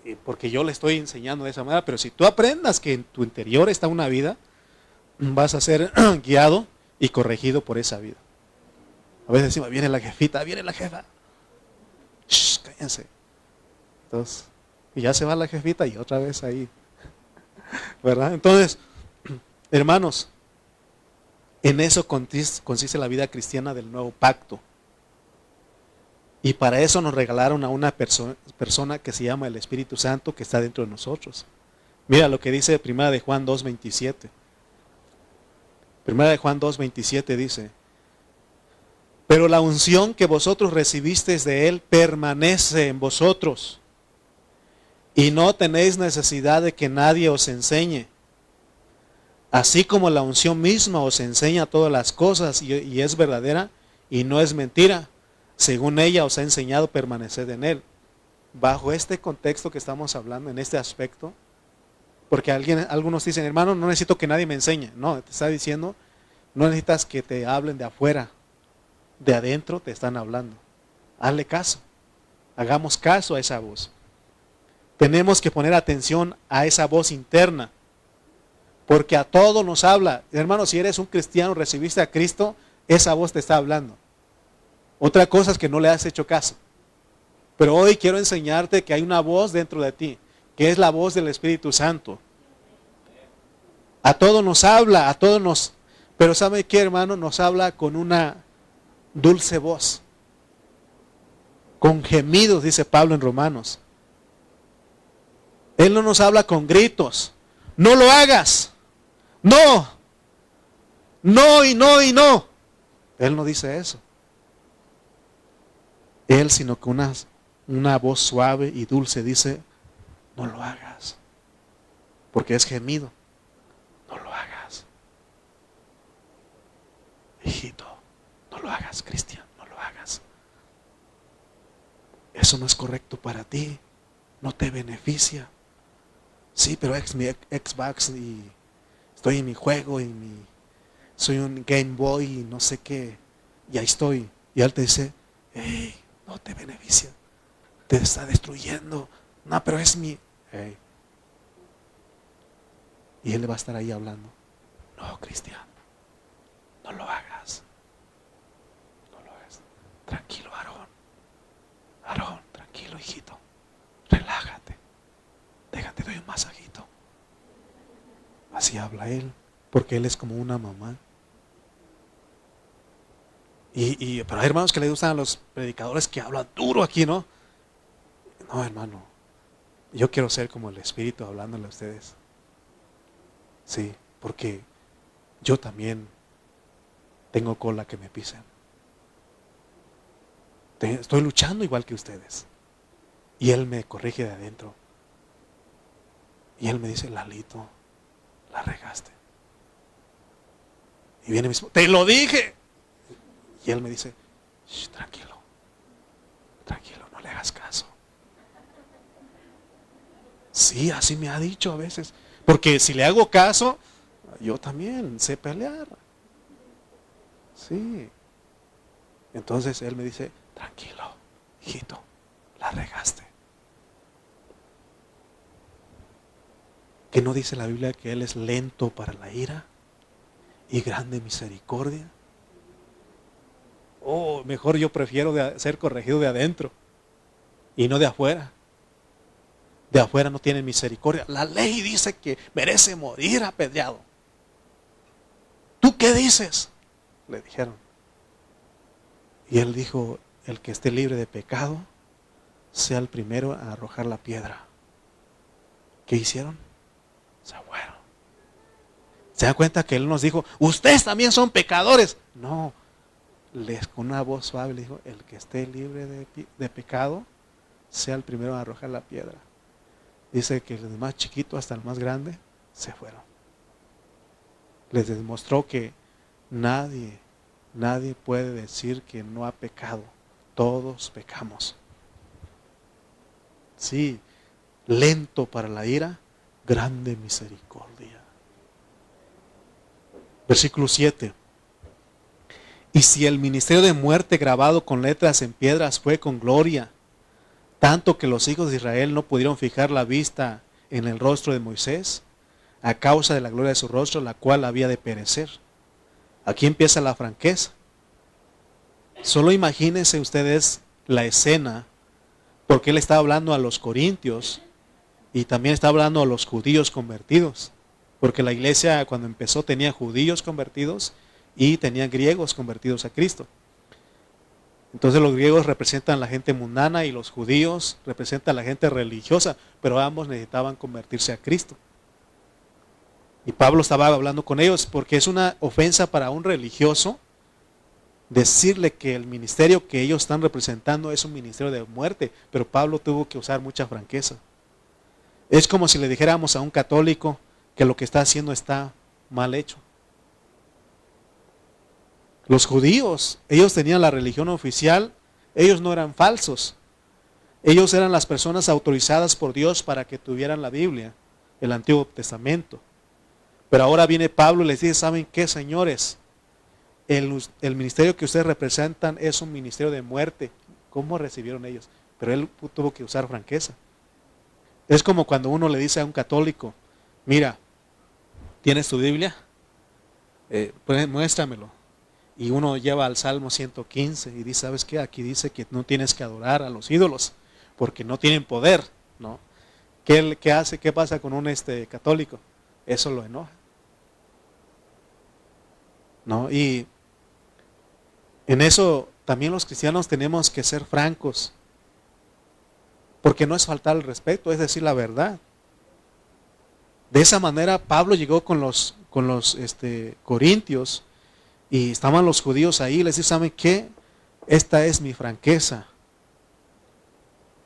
Y porque yo le estoy enseñando de esa manera, pero si tú aprendas que en tu interior está una vida, vas a ser guiado y corregido por esa vida. A veces decimos, viene la jefita, viene la jefa. Shh, cállense. Entonces, y ya se va la jefita y otra vez ahí. ¿Verdad? Entonces, hermanos, en eso consiste la vida cristiana del nuevo pacto. Y para eso nos regalaron a una persona que se llama el Espíritu Santo que está dentro de nosotros. Mira lo que dice 1 de Juan 2:27. 1 de Juan 2:27 dice, pero la unción que vosotros recibisteis de Él permanece en vosotros. Y no tenéis necesidad de que nadie os enseñe. Así como la unción misma os enseña todas las cosas y es verdadera y no es mentira. Según ella os ha enseñado, permaneced en Él. Bajo este contexto que estamos hablando, en este aspecto, porque algunos dicen, hermano, no necesito que nadie me enseñe. No, te está diciendo, no necesitas que te hablen de afuera. De adentro te están hablando. Hazle caso. Hagamos caso a esa voz. Tenemos que poner atención a esa voz interna. Porque a todos nos habla. Hermano, si eres un cristiano, recibiste a Cristo, esa voz te está hablando. Otra cosa es que no le has hecho caso. Pero hoy quiero enseñarte que hay una voz dentro de ti, que es la voz del Espíritu Santo. A todos nos habla, a todos nos... Pero ¿sabe qué, hermano? Nos habla con una dulce voz. Con gemidos, dice Pablo en Romanos. Él no nos habla con gritos. No lo hagas. No. No y no y no. Él no dice eso. Él, sino que una voz suave y dulce dice, no lo hagas. Porque es gemido. No lo hagas. Hijito, no lo hagas, Cristian, no lo hagas. Eso no es correcto para ti. No te beneficia. Sí, pero es mi Xbox y estoy en mi juego y soy un Game Boy y no sé qué. Y ahí estoy. Y él te dice, hey, no te beneficia. Te está destruyendo. No, pero es mi... Hey. Y él va a estar ahí hablando. No, Cristian, no lo hagas. No lo hagas. Tranquilo, Aarón. Aarón, tranquilo, hijito. Relájate. Déjate, doy un masajito. Así habla Él, porque Él es como una mamá. Pero hay hermanos que le gustan a los predicadores que hablan duro aquí, ¿no? No, hermano, yo quiero ser como el Espíritu hablándole a ustedes. Sí, porque yo también tengo cola que me pisen. Estoy luchando igual que ustedes. Y Él me corrige de adentro. Y Él me dice, Lalito, la regaste. Y viene mismo, te lo dije. Y Él me dice, tranquilo, tranquilo, no le hagas caso. Sí, así me ha dicho a veces. Porque si le hago caso, yo también sé pelear. Sí. Entonces Él me dice, tranquilo, hijito, la regaste. ¿Que no dice la Biblia que Él es lento para la ira y grande misericordia? Oh, mejor yo prefiero ser corregido de adentro y no de afuera. De afuera no tienen misericordia. La ley dice que merece morir apedreado. ¿Tú qué dices? Le dijeron. Y Él dijo, el que esté libre de pecado, sea el primero a arrojar la piedra. ¿Qué hicieron? Se fueron. ¿Se dan cuenta que Él nos dijo, ustedes también son pecadores? No. Con una voz suave le dijo, el que esté libre de pecado, sea el primero a arrojar la piedra. Dice que desde el más chiquito hasta el más grande se fueron. Les demostró que nadie puede decir que no ha pecado. Todos pecamos. Sí, lento para la ira, grande misericordia. Versículo 7. Y si el ministerio de muerte grabado con letras en piedras fue con gloria, tanto que los hijos de Israel no pudieron fijar la vista en el rostro de Moisés, a causa de la gloria de su rostro, la cual había de perecer. Aquí empieza la franqueza. Solo imagínense ustedes la escena, porque él estaba hablando a los corintios y también está hablando a los judíos convertidos, porque la iglesia cuando empezó tenía judíos convertidos y tenía griegos convertidos a Cristo. Entonces los griegos representan a la gente mundana y los judíos representan a la gente religiosa, pero ambos necesitaban convertirse a Cristo. Y Pablo estaba hablando con ellos porque es una ofensa para un religioso decirle que el ministerio que ellos están representando es un ministerio de muerte, pero Pablo tuvo que usar mucha franqueza. Es como si le dijéramos a un católico que lo que está haciendo está mal hecho. Los judíos, ellos tenían la religión oficial, ellos no eran falsos. Ellos eran las personas autorizadas por Dios para que tuvieran la Biblia, el Antiguo Testamento. Pero ahora viene Pablo y les dice, ¿saben qué, señores? El ministerio que ustedes representan es un ministerio de muerte. ¿Cómo recibieron ellos? Pero él tuvo que usar franqueza. Es como cuando uno le dice a un católico, mira, ¿tienes tu Biblia? Pues muéstramelo. Y uno lleva al Salmo 115 y dice, ¿sabes qué? Aquí dice que no tienes que adorar a los ídolos porque no tienen poder, ¿no? ¿Qué hace? ¿Qué pasa con un católico? Eso lo enoja, ¿no? Y en eso también los cristianos tenemos que ser francos, porque no es faltar el respeto, es decir la verdad. De esa manera Pablo llegó con los corintios y estaban los judíos ahí y les dice, ¿saben qué? Esta es mi franqueza.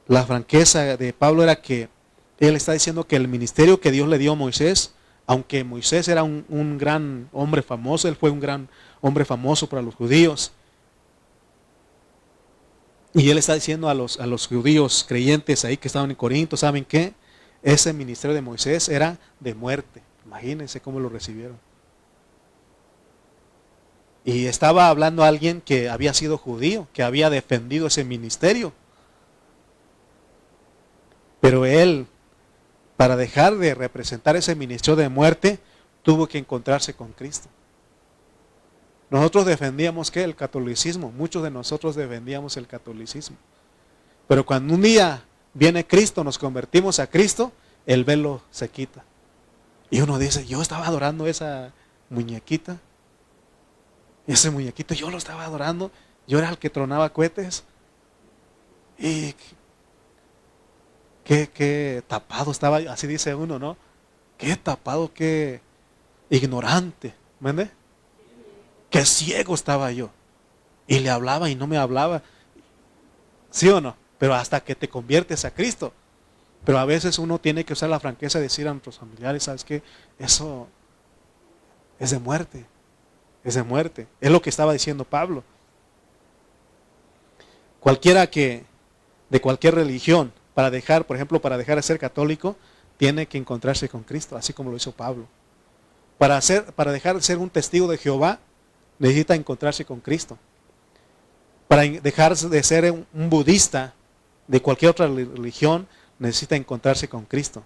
La franqueza de Pablo era que él está diciendo que el ministerio que Dios le dio a Moisés, aunque Moisés era un gran hombre famoso, él fue un gran hombre famoso para los judíos. Y él está diciendo a los judíos creyentes ahí que estaban en Corinto, ¿saben qué? Ese ministerio de Moisés era de muerte. Imagínense cómo lo recibieron. Y estaba hablando a alguien que había sido judío, que había defendido ese ministerio. Pero él, para dejar de representar ese ministerio de muerte, tuvo que encontrarse con Cristo. Nosotros defendíamos ¿qué? El catolicismo. Muchos de nosotros defendíamos el catolicismo. Pero cuando un día viene Cristo, nos convertimos a Cristo, el velo se quita. Y uno dice, yo estaba adorando esa muñequita. Ese muñequito yo lo estaba adorando. Yo era el que tronaba cohetes. Y qué tapado estaba, así dice uno, ¿no? Qué tapado, qué ignorante. ¿Me entiendes? Qué ciego estaba yo. Y le hablaba y no me hablaba. ¿Sí o no? Pero hasta que te conviertes a Cristo. Pero a veces uno tiene que usar la franqueza de decir a nuestros familiares, ¿sabes qué? Eso es de muerte. Es de muerte. Es lo que estaba diciendo Pablo. Cualquiera que, de cualquier religión, para dejar, por ejemplo, para dejar de ser católico, tiene que encontrarse con Cristo, así como lo hizo Pablo. Para dejar de ser un testigo de Jehová, necesita encontrarse con Cristo. Para dejar de ser un budista de cualquier otra religión, necesita encontrarse con Cristo.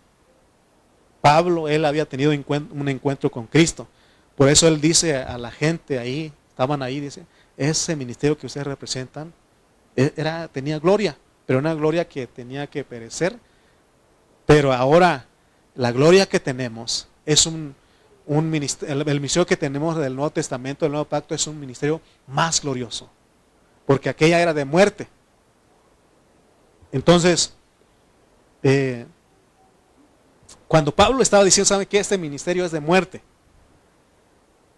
Pablo, él había tenido un encuentro con Cristo. Por eso él dice a la gente ahí, estaban ahí, dice, ese ministerio que ustedes representan tenía gloria, pero una gloria que tenía que perecer. Pero ahora la gloria que tenemos es un ministerio, el ministerio que tenemos del Nuevo Testamento, del Nuevo Pacto, es un ministerio más glorioso. Porque aquella era de muerte. Entonces, cuando Pablo estaba diciendo, ¿saben qué? Este ministerio es de muerte.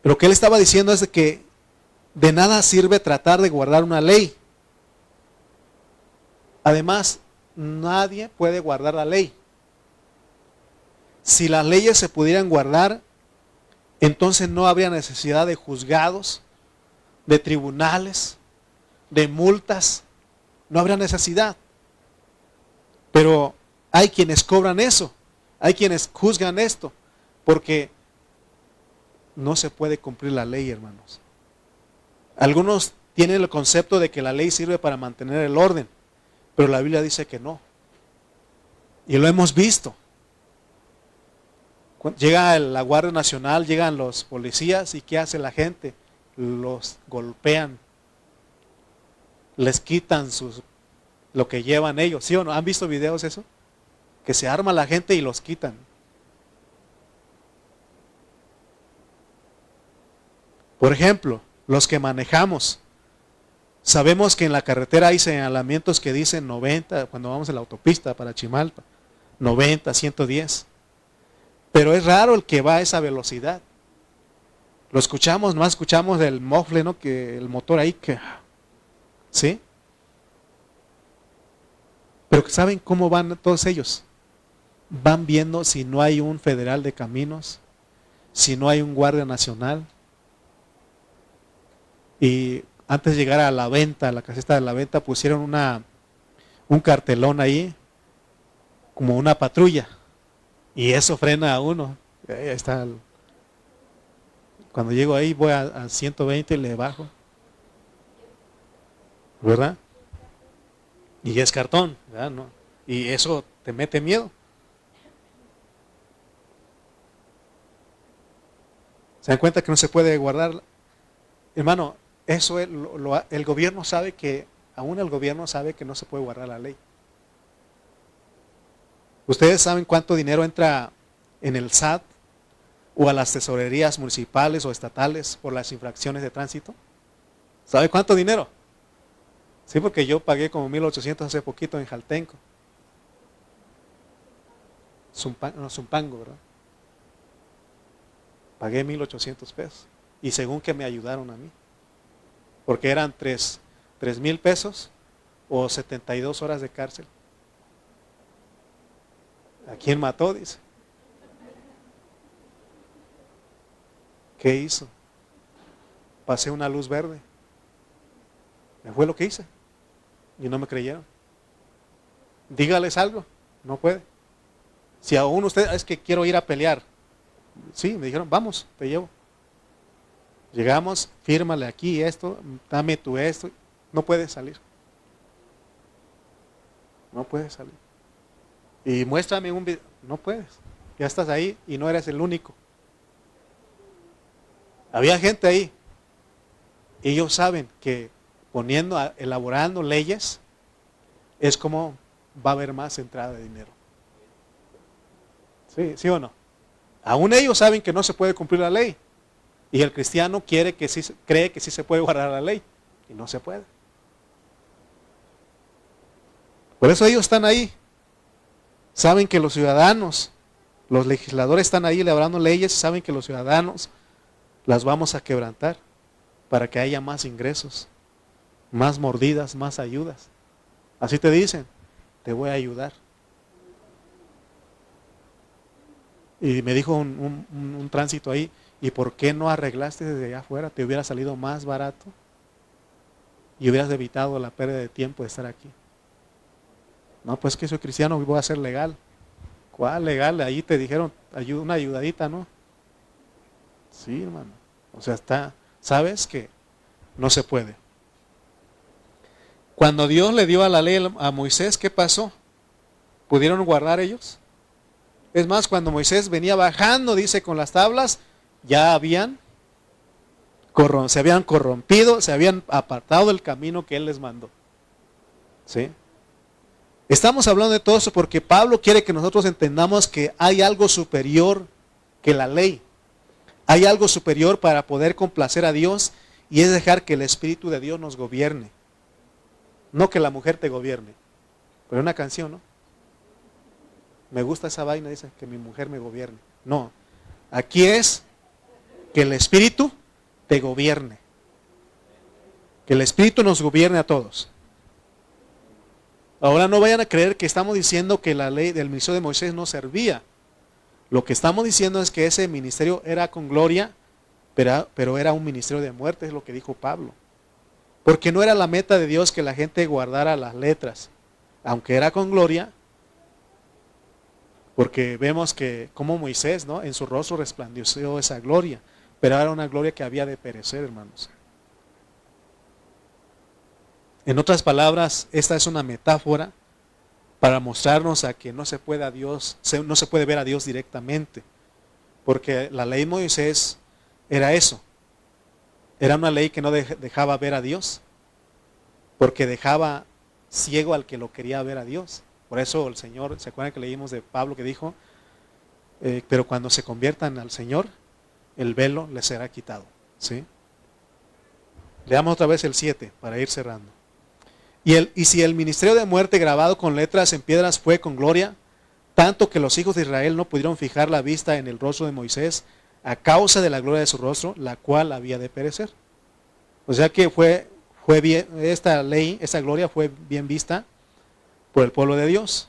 Pero lo que él estaba diciendo es de que de nada sirve tratar de guardar una ley. Además, nadie puede guardar la ley. Si las leyes se pudieran guardar, entonces no habría necesidad de juzgados, de tribunales, de multas. No habría necesidad. Pero hay quienes cobran eso. Hay quienes juzgan esto. Porque no se puede cumplir la ley, hermanos. Algunos tienen el concepto de que la ley sirve para mantener el orden. Pero la Biblia dice que no. Y lo hemos visto. Llega la Guardia Nacional, llegan los policías y ¿qué hace la gente? Los golpean. Les quitan lo que llevan ellos. ¿Sí o no? ¿Han visto videos eso? Que se arma la gente y los quitan. Por ejemplo, los que manejamos. Sabemos que en la carretera hay señalamientos que dicen 90, cuando vamos en la autopista para Chimalpa, 90, 110. Pero es raro el que va a esa velocidad. Lo escuchamos, no escuchamos del mofle, ¿no? Que el motor ahí que... ¿Sí? Pero ¿saben cómo van todos ellos? Van viendo si no hay un federal de caminos, si no hay un guardia nacional. Y antes de llegar a la venta, a la caseta de la venta, pusieron un cartelón ahí, como una patrulla. Y eso frena a uno. Ahí está. Cuando llego ahí voy a 120 y le bajo. ¿Verdad? Y es cartón, ¿verdad? ¿No? Y eso te mete miedo. ¿Se dan cuenta que no se puede guardar? Hermano, eso es, el gobierno sabe que, aún el gobierno sabe que no se puede guardar la ley. ¿Ustedes saben cuánto dinero entra en el SAT o a las tesorerías municipales o estatales por las infracciones de tránsito? ¿Sabe cuánto dinero? Sí, porque yo pagué como 1,800 hace poquito en Jaltenco. Zumpango, ¿verdad? Pagué 1,800 pesos. Y según que me ayudaron a mí. Porque eran 3,000 pesos o 72 horas de cárcel. ¿A quién mató? Dice. ¿Qué hizo? Pasé una luz verde. Me fue lo que hice. Y no me creyeron. Dígales algo. No puede. Si aún usted es que quiero ir a pelear. Sí, me dijeron, vamos, te llevo. Llegamos, fírmale aquí esto, dame tú esto. No puede salir. No puede salir. Y muéstrame un video. No puedes. Ya estás ahí y no eres el único. Había gente ahí. Ellos saben que elaborando leyes, es como va a haber más entrada de dinero. ¿Sí, sí o no? Aún ellos saben que no se puede cumplir la ley. Y el cristiano cree que sí se puede guardar la ley. Y no se puede. Por eso ellos están ahí. Saben que los ciudadanos, los legisladores están ahí elaborando leyes y saben que los ciudadanos las vamos a quebrantar para que haya más ingresos, más mordidas, más ayudas. Así te dicen, te voy a ayudar. Y me dijo un tránsito ahí, ¿y por qué no arreglaste desde allá afuera? Te hubiera salido más barato y hubieras evitado la pérdida de tiempo de estar aquí. No, pues que soy cristiano y voy a ser legal. ¿Cuál legal? Ahí te dijeron una ayudadita, ¿no? Sí, hermano. O sea, sabes que no se puede. Cuando Dios le dio a la ley a Moisés, ¿qué pasó? ¿Pudieron guardar ellos? Es más, cuando Moisés venía bajando, dice, con las tablas, ya se habían corrompido, se habían apartado del camino que Él les mandó. ¿Sí? Estamos hablando de todo eso porque Pablo quiere que nosotros entendamos que hay algo superior que la ley. Hay algo superior para poder complacer a Dios y es dejar que el Espíritu de Dios nos gobierne. No que la mujer te gobierne. Pero es una canción, ¿no? Me gusta esa vaina, dice, que mi mujer me gobierne. No, aquí es que el Espíritu te gobierne. Que el Espíritu nos gobierne a todos. Ahora no vayan a creer que estamos diciendo que la ley del ministerio de Moisés no servía. Lo que estamos diciendo es que ese ministerio era con gloria, pero era un ministerio de muerte, es lo que dijo Pablo. Porque no era la meta de Dios que la gente guardara las letras, aunque era con gloria, porque vemos que como Moisés, ¿no? En su rostro resplandeció esa gloria, pero era una gloria que había de perecer, hermanos. En otras palabras, esta es una metáfora para mostrarnos a que no se puede ver a Dios directamente, porque la ley de Moisés era eso. Era una ley que no dejaba ver a Dios, porque dejaba ciego al que lo quería ver a Dios. Por eso el Señor, ¿se acuerdan que leímos de Pablo que dijo? Pero cuando se conviertan al Señor, el velo les será quitado. ¿Sí? Leamos otra vez el 7 para ir cerrando. Y si el ministerio de muerte grabado con letras en piedras fue con gloria, tanto que los hijos de Israel no pudieron fijar la vista en el rostro de Moisés a causa de la gloria de su rostro, la cual había de perecer. O sea que fue bien, esta ley, esa gloria fue bien vista por el pueblo de Dios.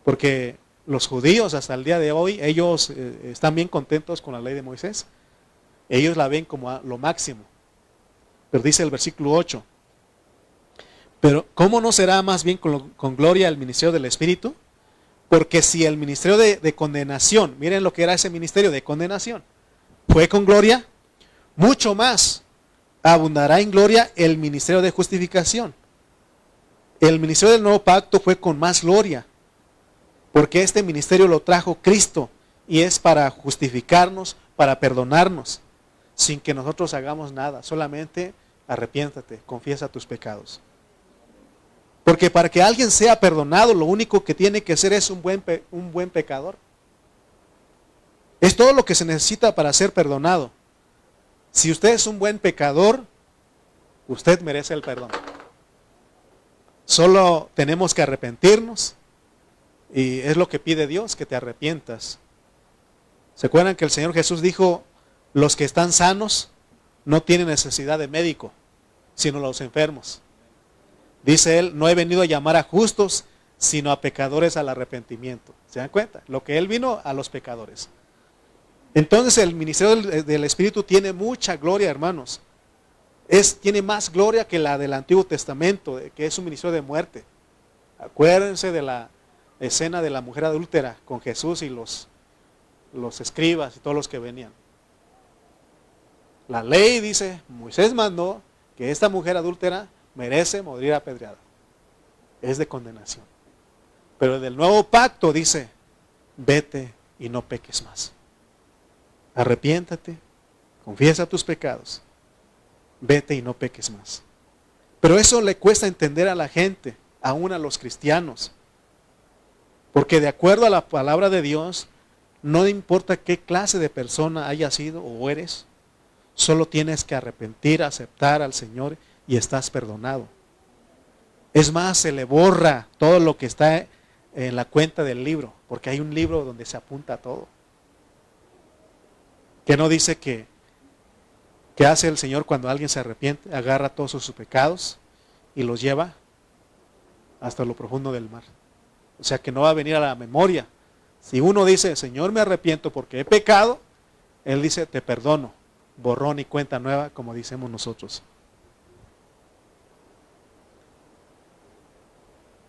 Porque los judíos hasta el día de hoy, ellos están bien contentos con la ley de Moisés. Ellos la ven como lo máximo. Pero dice el versículo 8. Pero ¿cómo no será más bien con gloria el ministerio del Espíritu? Porque si el ministerio de condenación, miren lo que era ese ministerio de condenación, fue con gloria, mucho más abundará en gloria el ministerio de justificación. El ministerio del nuevo pacto fue con más gloria, porque este ministerio lo trajo Cristo y es para justificarnos, para perdonarnos, sin que nosotros hagamos nada, solamente arrepiéntate, confiesa tus pecados. Porque para que alguien sea perdonado, lo único que tiene que ser es un buen pecador. Es todo lo que se necesita para ser perdonado. Si usted es un buen pecador, usted merece el perdón. Solo tenemos que arrepentirnos y es lo que pide Dios, que te arrepientas. ¿Se acuerdan que el Señor Jesús dijo, los que están sanos no tienen necesidad de médico, sino los enfermos? Dice Él, no he venido a llamar a justos, sino a pecadores al arrepentimiento. ¿Se dan cuenta? Lo que Él vino a los pecadores. Entonces el ministerio del Espíritu tiene mucha gloria, hermanos. Tiene más gloria que la del Antiguo Testamento, que es un ministerio de muerte. Acuérdense de la escena de la mujer adúltera con Jesús y los escribas y todos los que venían. La ley dice, Moisés mandó que esta mujer adúltera merece morir apedreada. Es de condenación. Pero del nuevo pacto dice, vete y no peques más. Arrepiéntate, confiesa tus pecados, vete y no peques más. Pero eso le cuesta entender a la gente, aún a los cristianos. Porque de acuerdo a la palabra de Dios, No importa qué clase de persona hayas sido o eres, solo tienes que arrepentir, aceptar al Señor y estás perdonado. Es más, se le borra todo lo que está en la cuenta del libro, porque hay un libro donde se apunta todo. Que no dice que hace el Señor cuando alguien se arrepiente, agarra todos sus pecados y los lleva hasta lo profundo del mar. O sea que no va a venir a la memoria. Si uno dice, Señor, me arrepiento porque he pecado, Él dice, te perdono, borrón y cuenta nueva, como decimos nosotros.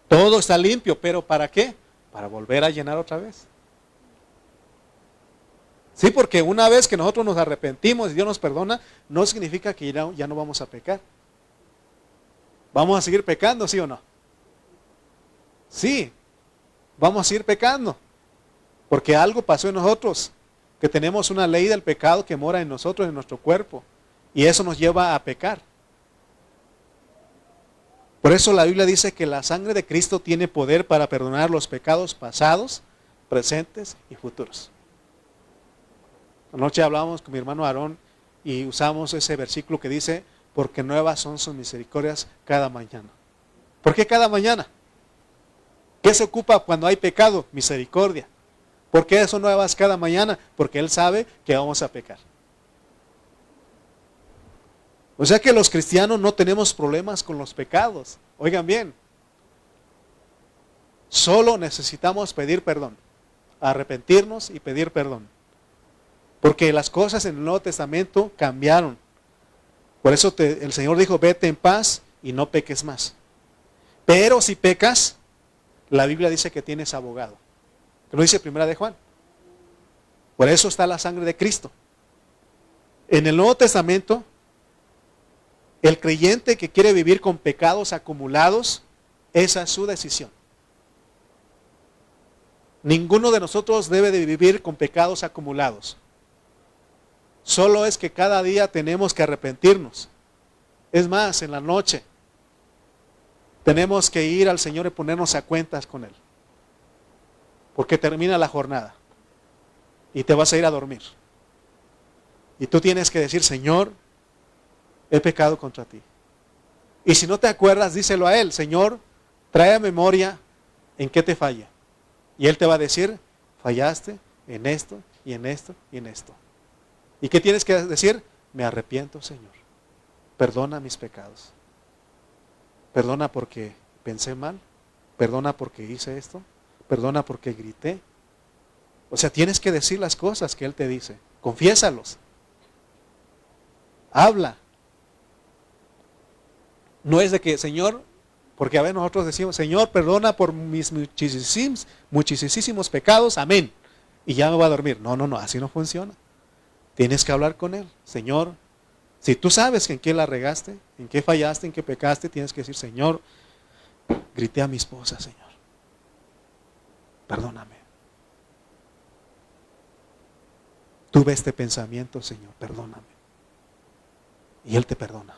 Todo está limpio, pero ¿para qué? Para volver a llenar otra vez. Sí, porque una vez que nosotros nos arrepentimos y Dios nos perdona, no significa que ya no vamos a pecar. ¿Vamos a seguir pecando, sí o no? Sí, vamos a seguir pecando. Porque algo pasó en nosotros, que tenemos una ley del pecado que mora en nosotros, en nuestro cuerpo. Y eso nos lleva a pecar. Por eso la Biblia dice que la sangre de Cristo tiene poder para perdonar los pecados pasados, presentes y futuros. Anoche hablábamos con mi hermano Aarón y usamos ese versículo que dice, porque nuevas son sus misericordias cada mañana. ¿Por qué cada mañana? ¿Qué se ocupa cuando hay pecado? Misericordia. ¿Por qué son nuevas cada mañana? Porque Él sabe que vamos a pecar. O sea que los cristianos no tenemos problemas con los pecados. Oigan bien. Solo necesitamos pedir perdón. Arrepentirnos y pedir perdón. Porque las cosas en el Nuevo Testamento cambiaron. Por eso el Señor dijo, vete en paz y no peques más. Pero si pecas, la Biblia dice que tienes abogado. Que lo dice Primera de Juan. Por eso está la sangre de Cristo. En el Nuevo Testamento, el creyente que quiere vivir con pecados acumulados, esa es su decisión. Ninguno de nosotros debe de vivir con pecados acumulados. Solo es que cada día tenemos que arrepentirnos. Es más, en la noche tenemos que ir al Señor y ponernos a cuentas con Él. Porque termina la jornada y te vas a ir a dormir. Y tú tienes que decir, Señor, he pecado contra ti. Y si no te acuerdas, díselo a Él, Señor, trae a memoria en qué te falla. Y Él te va a decir, fallaste en esto y en esto y en esto. ¿Y qué tienes que decir? Me arrepiento, Señor. Perdona mis pecados. Perdona porque pensé mal. Perdona porque hice esto. Perdona porque grité. O sea, tienes que decir las cosas que Él te dice. Confiésalos. Habla. No es de que, Señor, porque a veces nosotros decimos, Señor, perdona por mis muchísimos pecados, amén. Y ya me voy a dormir. No, así no funciona. Tienes que hablar con Él. Señor, si tú sabes en qué la regaste, en qué fallaste, en qué pecaste, tienes que decir, Señor, grité a mi esposa, Señor. Perdóname. Tuve este pensamiento, Señor, perdóname. Y Él te perdona.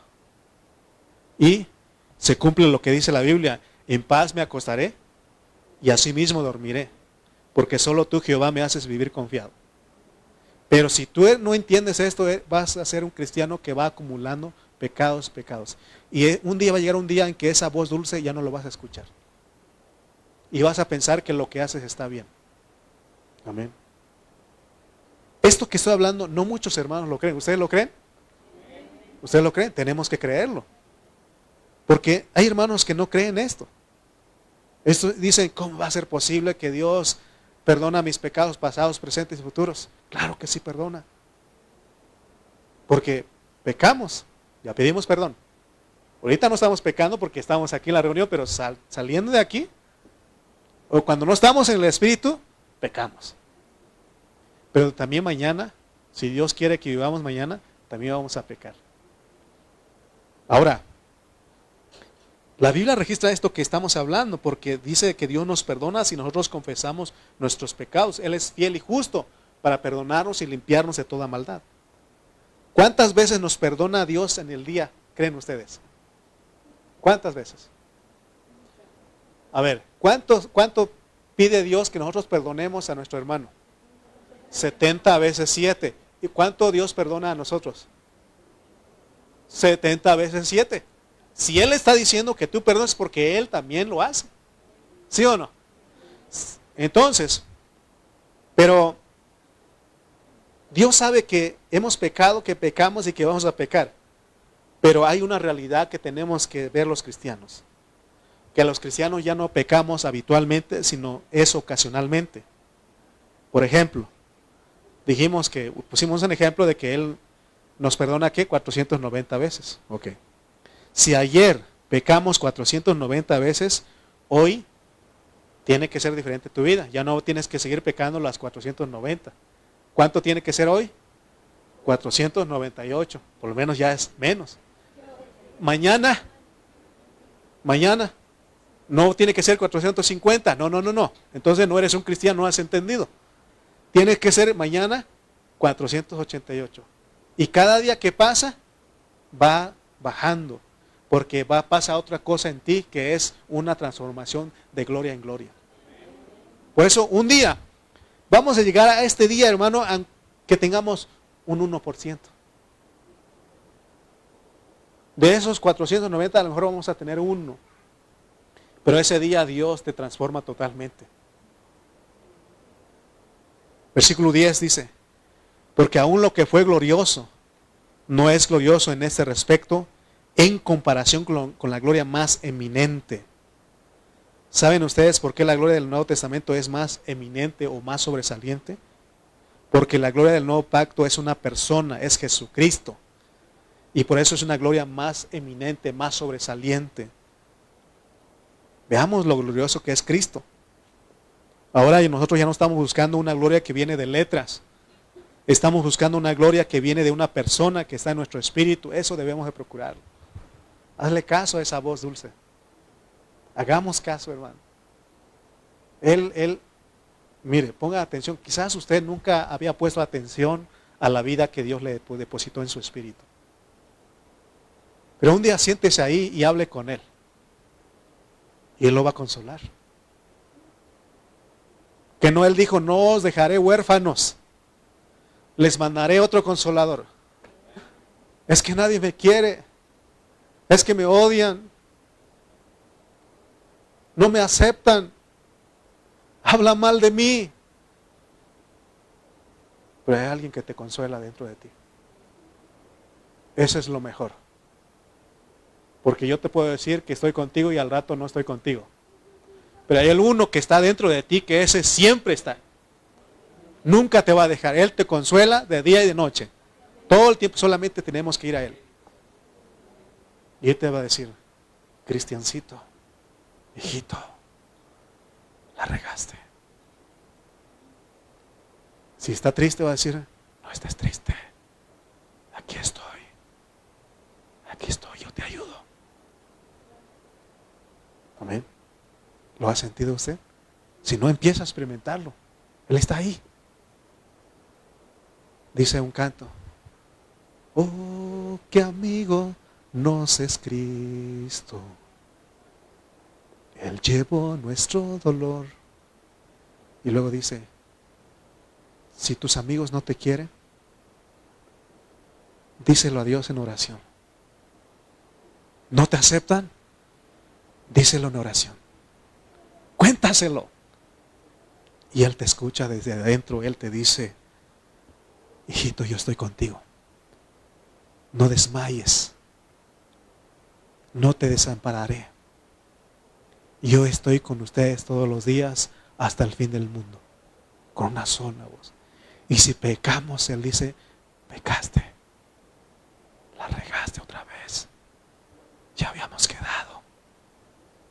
Y se cumple lo que dice la Biblia, en paz me acostaré y asimismo dormiré, porque solo tú, Jehová, me haces vivir confiado. Pero si tú no entiendes esto, vas a ser un cristiano que va acumulando pecados. Y un día va a llegar un día en que esa voz dulce ya no lo vas a escuchar. Y vas a pensar que lo que haces está bien. Amén. Esto que estoy hablando, no muchos hermanos lo creen. ¿Ustedes lo creen? ¿Ustedes lo creen? Tenemos que creerlo. Porque hay hermanos que no creen esto. Esto dicen, ¿cómo va a ser posible que Dios perdona mis pecados pasados, presentes y futuros? Claro que sí perdona. Porque pecamos, ya pedimos perdón. Ahorita no estamos pecando porque estamos aquí en la reunión, pero saliendo de aquí, o cuando no estamos en el Espíritu, pecamos. Pero también mañana, si Dios quiere que vivamos mañana, también vamos a pecar. Ahora, la Biblia registra esto que estamos hablando porque dice que Dios nos perdona si nosotros confesamos nuestros pecados. Él es fiel y justo para perdonarnos y limpiarnos de toda maldad. ¿Cuántas veces nos perdona Dios en el día, creen ustedes? ¿Cuántas veces? A ver, ¿cuánto pide Dios que nosotros perdonemos a nuestro hermano? 70 veces 7. ¿Y cuánto Dios perdona a nosotros? 70 veces 7. Si Él está diciendo que tú perdones, porque Él también lo hace. ¿Sí o no? Entonces, pero Dios sabe que hemos pecado, que pecamos y que vamos a pecar. Pero hay una realidad que tenemos que ver los cristianos. Que los cristianos ya no pecamos habitualmente, sino es ocasionalmente. Por ejemplo, pusimos un ejemplo de que Él nos perdona, ¿qué? 490 veces. Ok. Si ayer pecamos 490 veces, hoy tiene que ser diferente tu vida. Ya no tienes que seguir pecando las 490. ¿Cuánto tiene que ser hoy? 498. Por lo menos ya es menos. Mañana. No tiene que ser 450. No. Entonces no eres un cristiano, no has entendido. Tiene que ser mañana 488. Y cada día que pasa va bajando. Porque pasa otra cosa en ti, que es una transformación de gloria en gloria. Por eso un día vamos a llegar a este día, hermano, que tengamos un 1%. De esos 490 a lo mejor vamos a tener 1. Pero ese día Dios te transforma totalmente. Versículo 10 dice, porque aún lo que fue glorioso no es glorioso en este respecto en comparación con la gloria más eminente. ¿Saben ustedes por qué la gloria del Nuevo Testamento es más eminente o más sobresaliente? Porque la gloria del Nuevo Pacto es una persona, es Jesucristo. Y por eso es una gloria más eminente, más sobresaliente. Veamos lo glorioso que es Cristo. Ahora nosotros ya no estamos buscando una gloria que viene de letras. Estamos buscando una gloria que viene de una persona que está en nuestro espíritu. Eso debemos de procurar. Hazle caso a esa voz dulce. Hagamos caso, hermano. Mire, ponga atención. Quizás usted nunca había puesto atención a la vida que Dios le depositó en su espíritu. Pero un día siéntese ahí y hable con Él. Y Él lo va a consolar. Que no Él dijo, no os dejaré huérfanos. Les mandaré otro consolador. Es que nadie me quiere. Es que me odian. No me aceptan. Habla mal de mí. Pero hay alguien que te consuela dentro de ti. Eso es lo mejor. Porque yo te puedo decir que estoy contigo y al rato no estoy contigo. Pero hay el uno que está dentro de ti, que ese siempre está. Nunca te va a dejar. Él te consuela de día y de noche. Todo el tiempo solamente tenemos que ir a Él. Y Él te va a decir, Cristiancito, hijito, la regaste. Si está triste va a decir, no estés triste. Aquí estoy. Aquí estoy, yo te ayudo. Amén. ¿Lo ha sentido usted? Si no, empieza a experimentarlo. Él está ahí. Dice un canto. Oh, qué amigo nos es Cristo. Él llevó nuestro dolor. Y luego dice, si tus amigos no te quieren, díselo a Dios en oración. ¿No te aceptan? Díselo en oración. Cuéntaselo. Y Él te escucha desde adentro. Él te dice, hijito, yo estoy contigo. No desmayes. No te desampararé. Yo estoy con ustedes todos los días hasta el fin del mundo. Con una sola voz. Y si pecamos, Él dice, pecaste. La regaste otra vez. Ya habíamos quedado.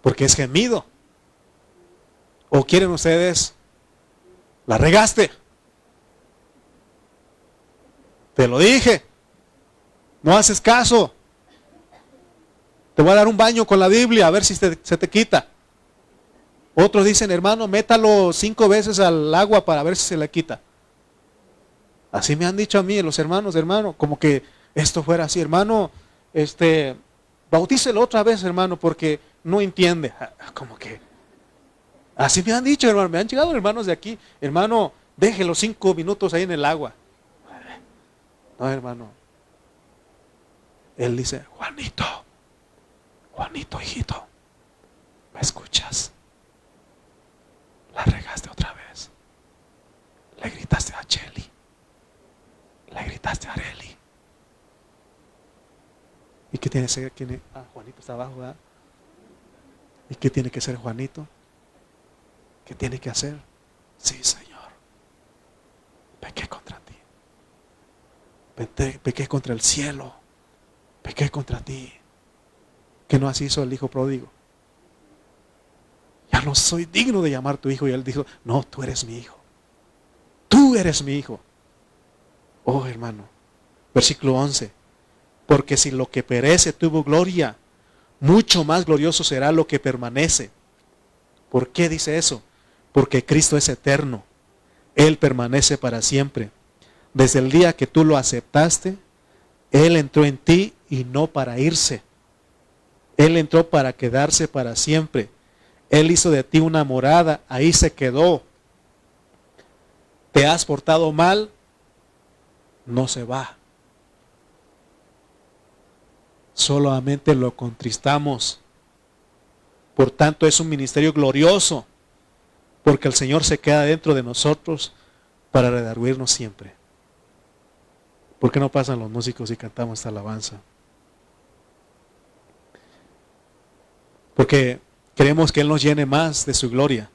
Porque es gemido. ¿O quieren ustedes? La regaste. Te lo dije. No haces caso. Te voy a dar un baño con la Biblia a ver si se te quita. Otros dicen, hermano, métalo 5 veces al agua para ver si se le quita. Así me han dicho a mí los hermanos, hermano, como que esto fuera así, hermano, bautícelo otra vez, hermano, porque no entiende. Como que, así me han dicho, hermano, me han llegado hermanos de aquí, hermano, Déjelo 5 minutos ahí en el agua. No, hermano. Él dice, Juanito, hijito, ¿me escuchas? La regaste otra vez. Le gritaste a Cheli. Le gritaste a Areli. ¿Y qué tiene que ser? Juanito está abajo, ¿verdad? ¿Y qué tiene que ser Juanito? ¿Qué tiene que hacer? Sí, Señor. Pequé contra ti. Pequé contra el cielo. Pequé contra ti. ¿Qué no así hizo el hijo pródigo? Ya no soy digno de llamar tu hijo. Y él dijo, no, tú eres mi hijo. Tú eres mi hijo. Oh, hermano. Versículo 11. Porque si lo que perece tuvo gloria, mucho más glorioso será lo que permanece. ¿Por qué dice eso? Porque Cristo es eterno. Él permanece para siempre. Desde el día que tú lo aceptaste, Él entró en ti y no para irse. Él entró para quedarse para siempre. Él hizo de ti una morada, ahí se quedó. ¿Te has portado mal? No se va. Solamente lo contristamos. Por tanto, es un ministerio glorioso, porque el Señor se queda dentro de nosotros para redarguirnos siempre. ¿Por qué no pasan los músicos y cantamos esta alabanza? Porque queremos que Él nos llene más de su gloria.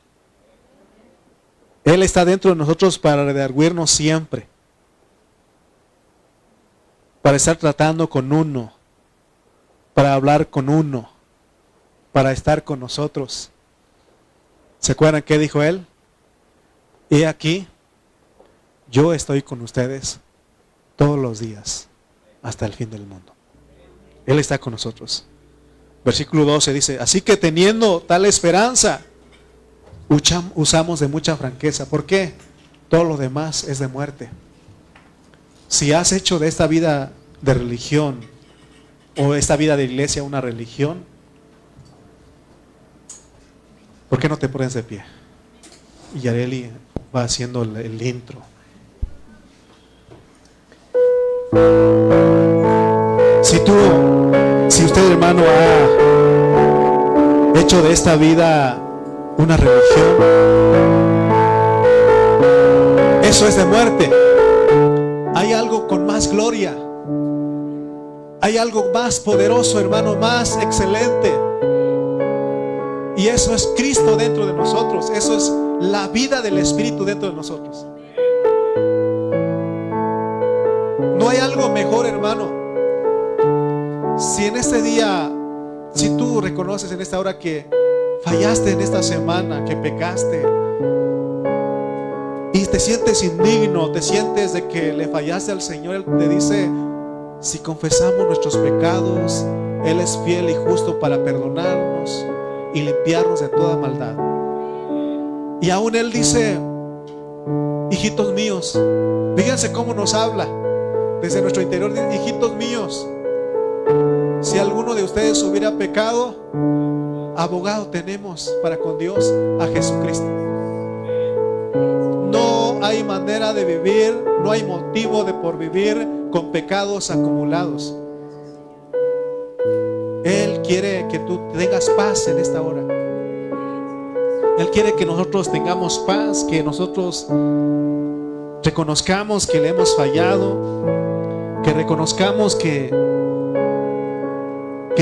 Él está dentro de nosotros para redarguirnos siempre, para estar tratando con uno, para hablar con uno, para estar con nosotros. ¿Se acuerdan qué dijo Él? He aquí, yo estoy con ustedes todos los días hasta el fin del mundo. Él está con nosotros. Versículo 12 dice, así que teniendo tal esperanza, usamos de mucha franqueza. ¿Por qué? Todo lo demás es de muerte. Si has hecho de esta vida de religión o esta vida de iglesia una religión, ¿por qué no te pones de pie? Y Yareli va haciendo el intro. Si usted, hermano, ha hecho de esta vida una religión, eso es de muerte. Hay algo con más gloria. Hay algo más poderoso, hermano, más excelente. Y eso es Cristo dentro de nosotros. Eso es la vida del Espíritu dentro de nosotros. No hay algo mejor, hermano. Si en este día, si tú reconoces en esta hora que fallaste en esta semana, que pecaste y te sientes indigno, te sientes de que le fallaste al Señor, Él te dice, si confesamos nuestros pecados, Él es fiel y justo para perdonarnos y limpiarnos de toda maldad. Y aún Él dice, hijitos míos, fíjense cómo nos habla desde nuestro interior, hijitos míos, si alguno de ustedes hubiera pecado, abogado tenemos para con Dios a Jesucristo. No hay manera de vivir, no hay motivo de por vivir con pecados acumulados. Él quiere que tú tengas paz en esta hora. Él quiere que nosotros tengamos paz, que nosotros reconozcamos que le hemos fallado, que reconozcamos que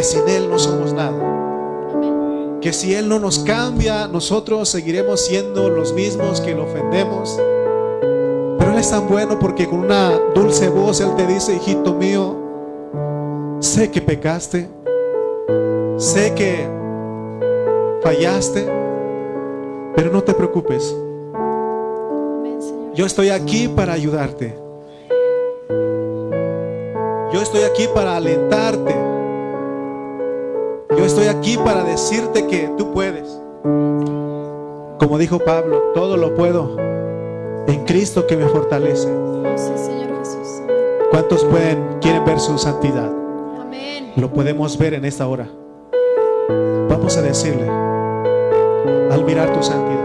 sin Él no somos nada. Que si Él no nos cambia, nosotros seguiremos siendo los mismos que lo ofendemos. Pero Él es tan bueno porque con una dulce voz Él te dice, hijito mío, sé que pecaste, sé que fallaste, pero no te preocupes. Yo estoy aquí para ayudarte. Yo estoy aquí para alentarte. Yo estoy aquí para decirte que tú puedes. Como dijo Pablo, todo lo puedo en Cristo que me fortalece. Sí, Señor Jesús. ¿Cuántos quieren ver su santidad? Amén. Lo podemos ver en esta hora. Vamos a decirle, al mirar tu santidad.